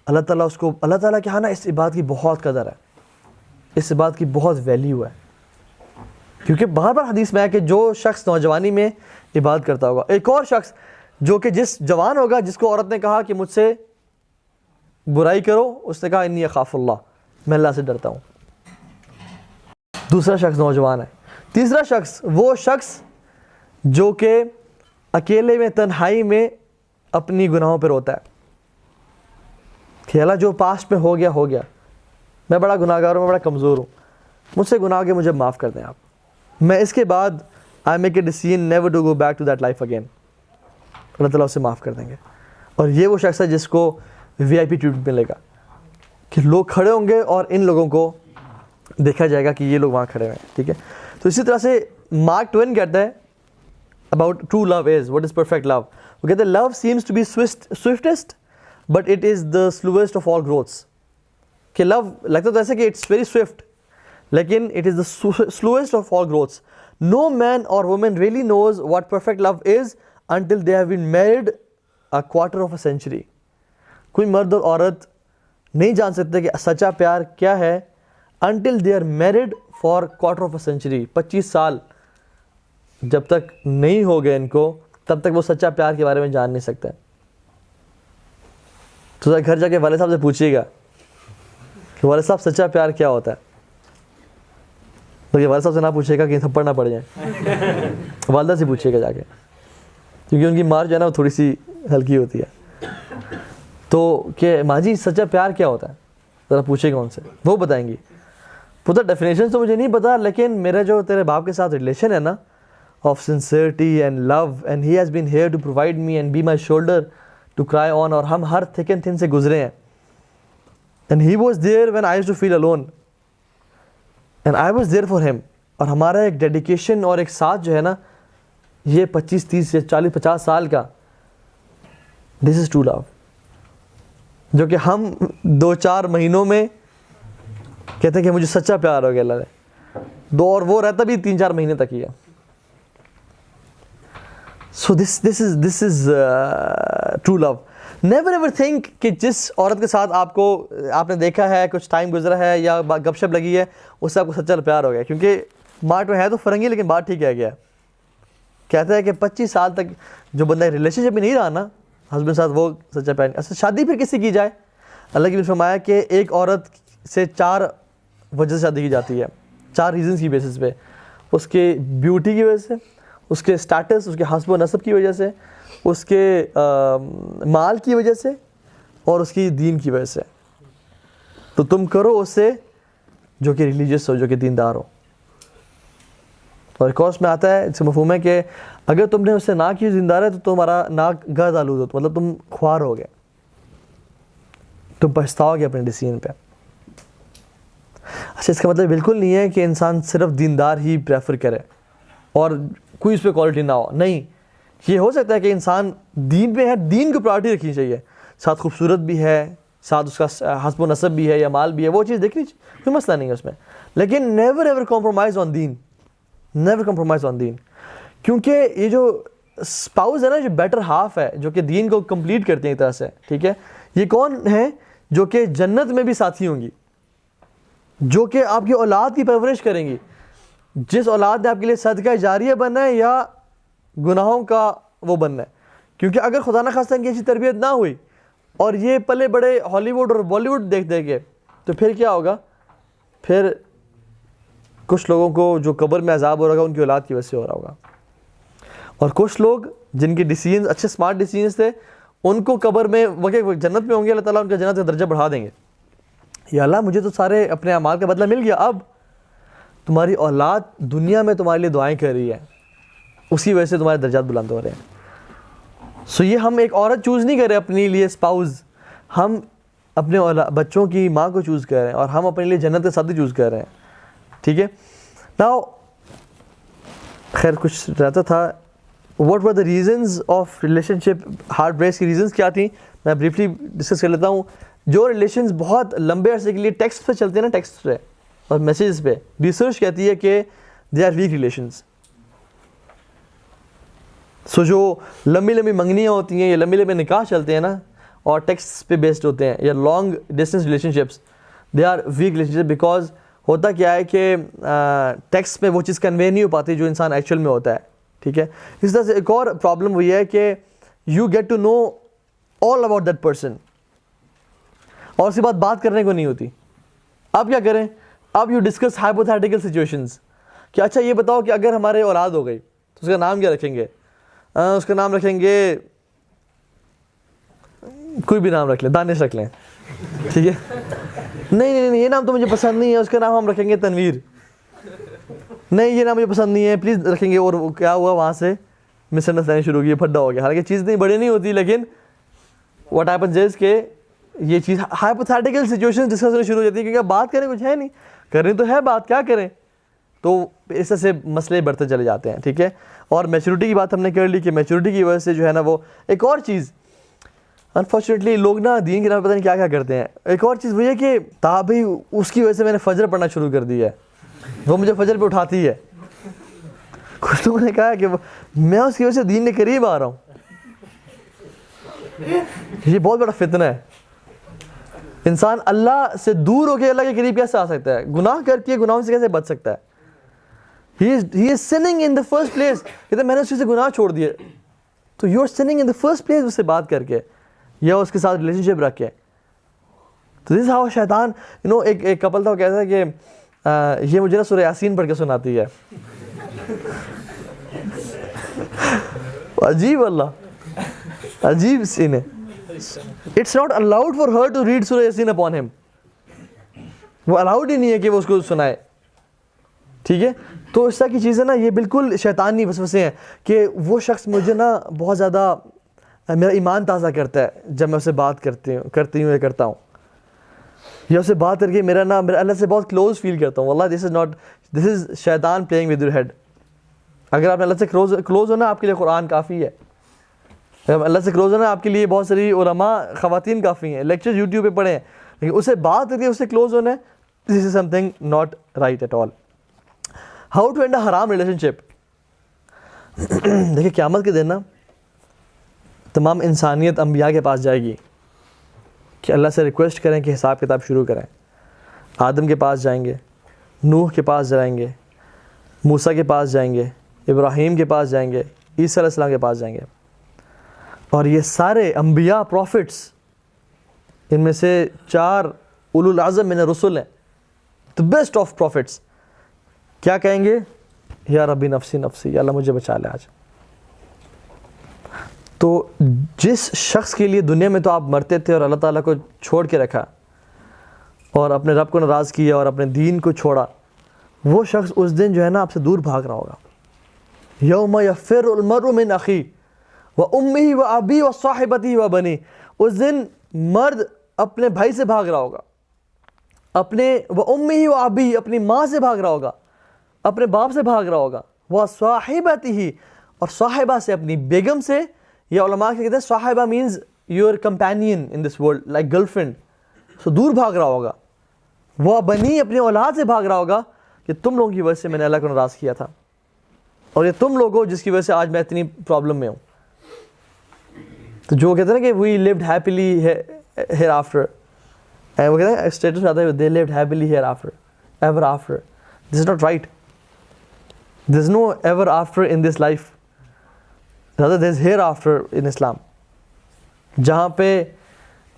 اللہ تعالیٰ اس کو, اللہ تعالیٰ کے ہاں نا اس عبادت کی بہت قدر ہے, اس عبادت کی بہت ویلیو ہے. کیونکہ بار بار حدیث میں ہے کہ جو شخص نوجوانی میں عبادت کرتا ہوگا. ایک اور شخص جو کہ جس جوان ہوگا جس کو عورت نے کہا کہ مجھ سے برائی کرو, اس نے کہا انی اخاف اللہ, میں اللہ سے ڈرتا ہوں. دوسرا شخص نوجوان ہے. تیسرا شخص وہ شخص جو کہ اکیلے میں تنہائی میں اپنی گناہوں پہ روتا ہے کہ اللہ جو پاسٹ میں ہو گیا, میں بڑا گناہ گار ہوں, میں بڑا کمزور ہوں, مجھ سے گناہ کے مجھے معاف کر دیں آپ, میں اس کے بعد I make a decision never to go back to that life again. Allah تعالیٰ اسے معاف کر دیں گے. اور یہ وہ شخص ہے جس کو وی آئی پی ٹریٹمنٹ ملے گا کہ لوگ کھڑے ہوں گے اور ان لوگوں کو دیکھا جائے گا کہ یہ لوگ وہاں کھڑے ہوئے ہیں. ٹھیک ہے, تو اسی طرح سے مارک ٹوین کہتا ہے about true love is, what is perfect love. وہ کہتے ہیں love seems to be swiftest but it is the slowest of all growths. کہ love لگتا تو ایسے کہ it's very swift لیکن it is the slowest of all growths. No man or woman really knows what perfect love is until they have been married a quarter of a century. کوئی مرد اور عورت نہیں جان سکتے کہ سچا پیار کیا ہے until they are married for quarter of a century. 25 سال جب تک نہیں ہو گئے ان کو, تب تک وہ سچا پیار کے بارے میں جان نہیں سکتے. تو گھر جا کے والد صاحب سے پوچھیے گا کہ والد صاحب سچا پیار کیا ہوتا ہے. بلکہ والد صاحب سے نہ پوچھے گا کہ تھپڑ نہ پڑ جائیں, والدہ سے پوچھیے گا جا کے, کیونکہ ان کی مار جو ہے نا وہ تھوڑی سی ہلکی ہوتی ہے. تو کہ ماں جی سچا پیار کیا ہوتا ہے, ذرا پوچھے گا ان سے, وہ بتائیں گی. پتہ ڈیفینیشن تو مجھے نہیں پتا, لیکن میرا جو تیرے باپ کے ساتھ ریلیشن ہے نا of sincerity and love, and he has been here to provide me and be my shoulder to cry on, اور ہم ہر thick and thin سے گزرے ہیں, and he was there when I used to feel alone and I was there for him. اور ہمارا ایک dedication اور ایک ساتھ جو ہے نا, یہ 25 30 40 50 سال کا, this is true love, جو کہ ہم 2-4 مہینوں میں کہتے ہیں کہ مجھے سچا پیار ہو گیا اللہ نے, اور وہ رہتا بھی 3-4 مہینے تک ہی ہے. So this is true love. Never ever think کہ جس عورت کے ساتھ آپ نے دیکھا ہے, کچھ ٹائم گزرا ہے یا گپ شپ لگی ہے, اس سے آپ کو سچا پیار ہو گیا. کیونکہ مارٹ میں ہے تو فرنگی, لیکن بات ٹھیک ہے گیا. کہتا ہے کہ 25 سال تک جو بندہ ریلیشن شپ میں نہیں رہا نا ہسبینڈ کے ساتھ, وہ سچا پیار نہیں. اصل شادی پھر کس سے کی جائے؟ اللہ کی نے فرمایا کہ ایک عورت سے 4 وجہ سے شادی کی جاتی ہے, 4 ریزنس کی بیسس پہ. اس کے بیوٹی کی وجہ سے, اس کے اسٹیٹس, اس کے حسب و نسب کی وجہ سے, اس کے مال کی وجہ سے, اور اس کی دین کی وجہ سے. تو تم کرو اس سے جو کہ ریلیجیس ہو, جو کہ دیندار ہو. اور ایک اور اس میں آتا ہے, اس سے مفہوم ہے کہ اگر تم نے اس سے نہ کی دیندار ہے تو تمہارا ناک گز آلود ہو, مطلب تم خوار ہو گئے, تم پچھتاؤ گے اپنے ڈیسیژن پہ. اچھا, اس کا مطلب بالکل نہیں ہے کہ انسان صرف دیندار ہی پریفر کرے اور کوئی اس پہ کوالٹی نہ ہو. نہیں, یہ ہو سکتا ہے کہ انسان دین پہ ہے, دین کو پرائورٹی رکھنی چاہیے, ساتھ خوبصورت بھی ہے, ساتھ اس کا حسب و نسب بھی ہے یا مال بھی ہے, وہ چیز دیکھنی چاہیے, کوئی مسئلہ نہیں ہے اس میں. لیکن نیور ایور کمپرومائز آن دین, نیور کمپرومائز آن دین. کیونکہ یہ جو اسپاؤز ہے نا, جو بیٹر ہاف ہے, جو کہ دین کو کمپلیٹ کرتے ہیں ایک طرح سے, ٹھیک ہے, یہ کون ہیں؟ جو کہ جنت میں بھی ساتھی ہوں گی, جو کہ آپ کی اولاد کی پرورش کریں گی. جس اولاد نے آپ کے لیے صدقہ جاریہ بننا ہے یا گناہوں کا وہ بننا ہے. کیونکہ اگر خدا نہ خواستہ ان کی ایسی تربیت نہ ہوئی اور یہ پلے بڑے ہالی ووڈ اور بالی ووڈ دیکھ دے گے, تو پھر کیا ہوگا؟ پھر کچھ لوگوں کو جو قبر میں عذاب ہو رہا ہوگا ان کی اولاد کی وجہ سے ہو رہا ہوگا. اور کچھ لوگ جن کے ڈیسیژنز اچھے اسمارٹ ڈیسیژنز تھے, ان کو قبر میں وہ جنت میں ہوں گے, اللہ تعالیٰ ان کا جنت کا درجہ بڑھا دیں گے. یا اللہ مجھے تو سارے اپنے اعمال کا بدلہ مل گیا, اب تمہاری اولاد دنیا میں تمہارے لیے دعائیں کر رہی ہے, اسی وجہ سے تمہارے درجات بلند ہو رہے ہیں. سو یہ ہم ایک عورت چوز نہیں کر رہے اپنے لیے اسپاؤز, ہم اپنے بچوں کی ماں کو چوز کر رہے ہیں, اور ہم اپنے لیے جنت کے ساتھی چوز کر رہے ہیں. ٹھیک ہے. ناؤ خیر کچھ رہتا تھا, what were the reasons of relationship heartbreaks کی ریزنز کیا تھیں, میں بریفلی ڈسکس کر لیتا ہوں. جو ریلیشنز بہت لمبے عرصے کے لیے ٹیکسٹ پہ چلتے ہیں نا, ٹیکسٹ پہ اور میسیجز پہ, ریسرچ کہتی ہے کہ دے آر ویک ریلیشنز. سو جو لمبی لمبی منگنیاں ہوتی ہیں یا لمبے لمبے نکاح چلتے ہیں نا, اور ٹیکسٹ پہ بیسڈ ہوتے ہیں, یا long distance relationships, they are weak relationship. Because ہوتا کیا ہے کہ ٹیکسٹ میں وہ چیز کنوے نہیں ہو پاتی جو انسان ایکچوئل میں ہوتا ہے. ٹھیک ہے. اس طرح سے ایک اور پرابلم ہوئی ہے کہ you get to know all about that person, اور اس کے بعد بات کرنے کو نہیں ہوتی. اب کیا کریں؟ اب یو ڈسکس ہائپوتھیٹیکل سچویشنز, کہ اچھا یہ بتاؤ کہ اگر ہمارے اولاد ہو گئی تو اس کا نام کیا رکھیں گے؟ اس کا نام رکھیں گے, کوئی بھی نام رکھ لیں, دانش رکھ لیں, ٹھیک ہے. نہیں یہ نام تو مجھے پسند نہیں ہے, اس کا نام ہم رکھیں گے تنویر. نہیں یہ نام مجھے پسند نہیں ہے, پلیز رکھیں گے. اور کیا ہوا, وہاں سے مس انڈرسٹینڈنگ شروع ہوگی, پھڈا ہو گیا. حالانکہ چیز نہیں بڑی نہیں ہوتی, لیکن واٹ ہیپنز از کہ یہ چیز ہائپوتھیٹیکل سچویشن ڈسکس ہونا شروع ہو جاتی ہے, کیونکہ بات کریں کچھ ہے نہیں, کرنی تو ہے بات, کیا کریں. تو اس طرح سے مسئلے بڑھتے چلے جاتے ہیں. ٹھیک ہے. اور میچورٹی کی بات ہم نے کر لی کہ میچورٹی کی وجہ سے جو ہے نا, وہ ایک اور چیز انفارچونیٹلی لوگ نا دین کے نام پتہ نہیں کیا کیا کرتے ہیں. ایک اور چیز وہ یہ کہ بھائی اس کی وجہ سے میں نے فجر پڑھنا شروع کر دی ہے, وہ مجھے فجر پہ اٹھاتی ہے. کچھ لوگوں نے کہا کہ میں اس کی وجہ سے دین کے قریب آ رہا ہوں. یہ بہت بڑا فتنہ ہے. انسان اللہ سے دور ہو کے اللہ کے قریب کیسے آ سکتا ہے؟ گناہ کر کے گناہوں سے کیسے بچ سکتا ہے؟ He is sinning in the first place. کہتے ہیں میں نے اس سے گناہ چھوڑ دیے. تو you are sinning in the first place اس سے بات کر کے یا اس کے ساتھ ریلیشن شپ رکھ کے. تو this is how شیطان ایک کپل تھا, وہ کہتا ہے کہ یہ مجھے نا سورہ یاسین پڑھ کے سناتی ہے. عجیب, اللہ عجیب سین ہے. It's not allowed for her to read سورہ یاسین upon him. وہ الاؤڈ ہی نہیں ہے کہ وہ اس کو سنائے. ٹھیک ہے. تو اس طرح کی چیزیں نا یہ بالکل شیطانی وسوسے ہیں کہ وہ شخص مجھے نا بہت زیادہ میرا ایمان تازہ کرتا ہے جب میں اسے بات کرتی ہوں یا کرتا ہوں, یا اسے بات کر کے میرا اللہ سے بہت کلوز فیل کرتا ہوں. واللہ دس از شیطان پلینگ ود یور ہیڈ. اگر آپ اللہ سے کلوز ہونا آپ کے لیے قرآن کافی ہے. اگر اللہ سے کلوز ہونا آپ کے لیے بہت ساری علماء خواتین کافی ہیں, لیکچر یوٹیوب پہ پڑھیں, لیکن اسے بات کر کے اس سے کلوز ہونا ہے, this is something not right at all. How to end a حرام ریلیشن شپ. دیکھیں قیامت کے دن نا تمام انسانیت انبیاء کے پاس جائے گی کہ اللہ سے ریکویسٹ کریں کہ حساب کتاب شروع کریں. آدم کے پاس جائیں گے, نوح کے پاس جائیں گے, موسیٰ کے پاس جائیں گے, ابراہیم کے پاس جائیں گے, عیسیٰ علیہ السلام کے پاس جائیں گے. اور یہ سارے انبیاء پروفٹس, ان میں سے 4 اولو العزم من الرسل ہیں, the بیسٹ آف پروفٹس, کیا کہیں گے؟ یا ربی نفسی نفسی, یا اللہ مجھے بچا لے آج. تو جس شخص کے لیے دنیا میں تو آپ مرتے تھے اور اللہ تعالیٰ کو چھوڑ کے رکھا اور اپنے رب کو ناراض کیا اور اپنے دین کو چھوڑا, وہ شخص اس دن جو ہے نا آپ سے دور بھاگ رہا ہوگا. یوم یفر المرء من اخی و امہ و ابی و صاحبتہ و بنی, اس دن مرد اپنے بھائی سے بھاگ رہا ہوگا, اپنے و امہ و ابی اپنی ماں سے بھاگ رہا ہوگا, اپنے باپ سے بھاگ رہا ہوگا, وہ صاحبتہ اور صاحبہ سے, اپنی بیگم سے. یا علماء کہتے ہیں صاحبہ means your companion in this world, like girlfriend. So دور بھاگ رہا ہوگا. وہ بنی اپنی اولاد سے بھاگ رہا ہوگا کہ تم لوگوں کی وجہ سے میں نے اللہ کو ناراض کیا تھا, اور یہ تم لوگ ہو جس کی وجہ سے آج میں اتنی پرابلم میں ہوں. تو جو کہتے ہیں نا کہ we lived happily hereafter, وہ کہتے ہیں اسٹیٹس میں آتا ہے they lived happily hereafter ever after. This is not right. There is no ever after in this life, rather there is hereafter in Islam, جہاں پہ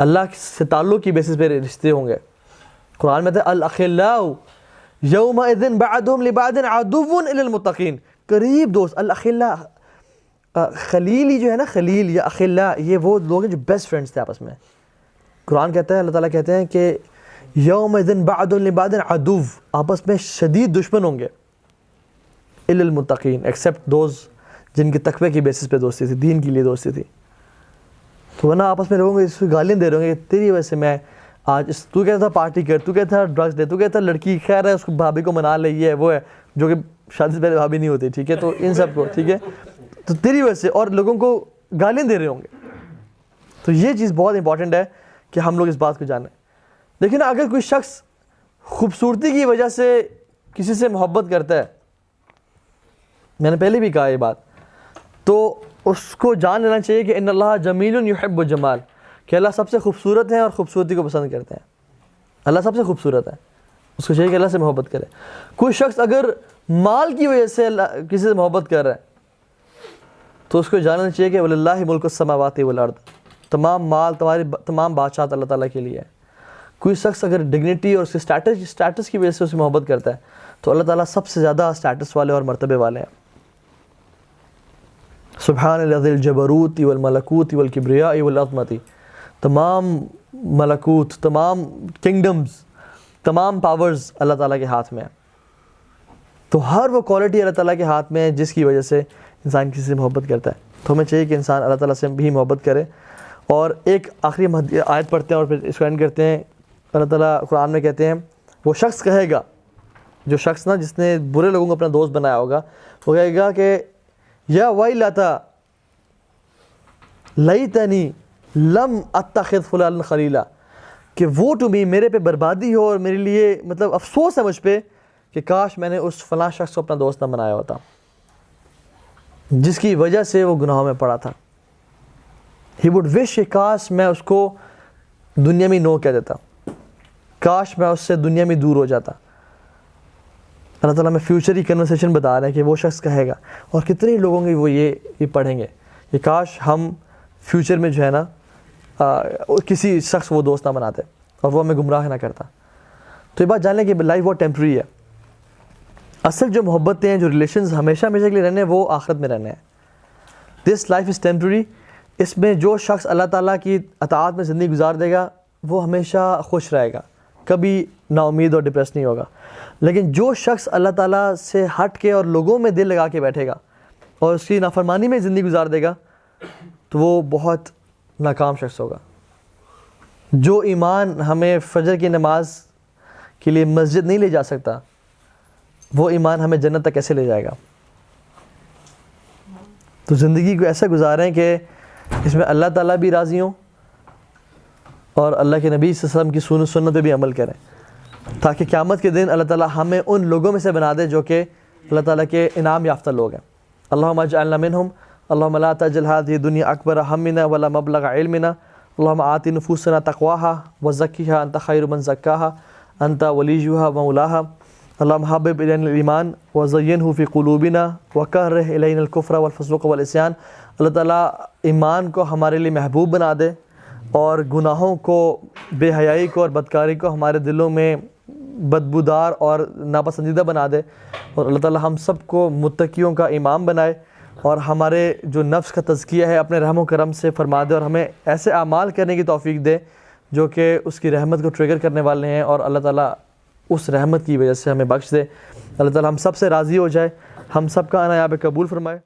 اللہ سے تعلق کی بیسس پہ رشتے ہوں گے. قرآن میں ہے الاخلاء یومئذ بعضهم لبعض عدو الا المتقین, قریب دوست. الاخلاء, خلیل جو ہے نا, خلیل یا اخلاء, یہ وہ لوگ ہیں جو بیسٹ فرینڈس تھے آپس میں. قرآن کہتا ہے, اللہ تعالیٰ کہتے ہیں کہ یومئذ بعضهم لبعض عدو, آپس میں شدید دشمن ہوں گے, الا المتقین, ایکسیپٹ دوز جن کے تقوی کی بیسس پہ دوستی تھی, دین کے لیے دوستی تھی. تو ورنہ آپس میں لوگوں کو گالیاں دے رہے ہوں گے کہ تیری وجہ سے میں آج تو کہتا تھا پارٹی کر, تو کہتا تھا ڈرگس دے, تو کہتا تھا لڑکی خیر ہے اس کو بھابھی کو منا لے, یہ ہے وہ ہے, جو کہ شادی سے پہلے بھابھی نہیں ہوتی, ٹھیک ہے. تو ان سب کو ٹھیک ہے, تو تیری وجہ سے, اور لوگوں کو گالیاں دے رہے ہوں گے. تو یہ چیز بہت امپورٹنٹ ہے کہ ہم لوگ اس بات کو جانیں. لیکن اگر کوئی شخص خوبصورتی کی وجہ سے کسی سے محبت کرتا ہے, میں نے پہلے بھی کہا یہ بات, تو اس کو جان لینا چاہیے کہ ان اللہ جمیل یحب الجمال, کہ اللہ سب سے خوبصورت ہے اور خوبصورتی کو پسند کرتے ہیں. اللہ سب سے خوبصورت ہے, اس کو چاہیے کہ اللہ سے محبت کرے. کوئی شخص اگر مال کی وجہ سے کسی سے محبت کر رہا ہے تو اس کو جاننا چاہیے کہ وللہ ملک السماوات والارض, تمام مال, تمام بادشاہت اللہ تعالیٰ کے لیے ہے. کوئی شخص اگر ڈگنیٹی اور اس کے اسٹیٹس کی وجہ سے اسے محبت کرتا ہے تو اللہ تعالیٰ سب سے زیادہ اسٹیٹس والے اور مرتبے والے ہیں. سبحان الذی الجبروت والملکوت والکبریاء والعظمت, تمام ملکوت, تمام کنگڈمز, تمام پاورز اللہ تعالیٰ کے ہاتھ میں ہیں. تو ہر وہ کوالٹی اللہ تعالیٰ کے ہاتھ میں ہے جس کی وجہ سے انسان کسی سے محبت کرتا ہے. تو ہمیں چاہیے کہ انسان اللہ تعالیٰ سے بھی محبت کرے. اور ایک آخری آیت پڑھتے ہیں اور پھر اس کو اینڈ کرتے ہیں. اللہ تعالیٰ قرآن میں کہتے ہیں, وہ شخص کہے گا, جو شخص نا جس نے برے لوگوں کو اپنا دوست بنایا ہوگا, وہ کہے گا کہ یا ویلتا لیتنی لم اتخذ فلانا خلیلا, کہ وہ ٹو می, میرے پہ بربادی ہو اور میرے لیے مطلب افسوس ہے مجھ پہ کہ کاش میں نے اس فلاں شخص کو اپنا دوست نہ بنایا ہوتا جس کی وجہ سے وہ گناہوں میں پڑا تھا. ہی وڈ وش کہ کاش میں اس کو دنیا میں نو کہہ دیتا, کاش میں اس سے دنیا میں دور ہو جاتا. اللہ تعالیٰ میں فیوچر کی کنورسیشن بتا رہے ہیں کہ وہ شخص کہے گا, اور کتنے لوگوں کے وہ یہ پڑھیں گے کہ کاش ہم فیوچر میں جو ہے نا کسی شخص وہ دوست نہ بناتے اور وہ ہمیں گمراہ نہ کرتا. تو یہ بات جان لیں کہ لائف بہت ٹیمپرری ہے. اصل جو محبتیں ہیں, جو ریلیشنز ہمیشہ کے لیے رہنے ہیں, وہ آخرت میں رہنے ہیں. This life is temporary. اس میں جو شخص اللہ تعالیٰ کی اطاعت میں زندگی گزار دے گا وہ ہمیشہ خوش رہے گا, کبھی نا امید اور ڈپریس نہیں ہوگا. لیکن جو شخص اللہ تعالیٰ سے ہٹ کے اور لوگوں میں دل لگا کے بیٹھے گا اور اس کی نافرمانی میں زندگی گزار دے گا تو وہ بہت ناکام شخص ہوگا. جو ایمان ہمیں فجر کی نماز کے لیے مسجد نہیں لے جا سکتا, وہ ایمان ہمیں جنت تک کیسے لے جائے گا؟ تو زندگی کو ایسا گزاریں کہ اس میں اللہ تعالیٰ بھی راضی ہوں اور اللہ کے نبی صلی اللہ علیہ وسلم کی سنت پہ بھی عمل کریں, تاکہ قیامت کے دن اللہ تعالیٰ ہمیں ان لوگوں میں سے بنا دے جو کہ اللہ تعالیٰ کے انعام یافتہ لوگ ہیں. اللهم اجعلنا منهم. اللهم لا تجعل هذه الدنيا أكبر همنا ولا مبلغ علمنا. اللهم آت نفوسنا تقواها وزكها أنت خير من زكاها أنت وليها ومولاها. اللهم حبب إلينا الإيمان وزينه في قلوبنا وكره إلينا الكفر والفسوق والعصيان. اللہ تعالیٰ ایمان کو ہمارے لیے محبوب بنا دے اور گناہوں کو، بے حیائی کو اور بدکاری کو ہمارے دلوں میں بدبودار اور ناپسندیدہ بنا دے، اور اللہ تعالیٰ ہم سب کو متقیوں کا امام بنائے اور ہمارے جو نفس کا تزکیہ ہے اپنے رحم و کرم سے فرما دے، اور ہمیں ایسے اعمال کرنے کی توفیق دے جو کہ اس کی رحمت کو ٹریگر کرنے والے ہیں، اور اللہ تعالیٰ اس رحمت کی وجہ سے ہمیں بخش دے۔ اللہ تعالیٰ ہم سب سے راضی ہو جائے، ہم سب کا آنا یہاں پہ قبول فرمائے۔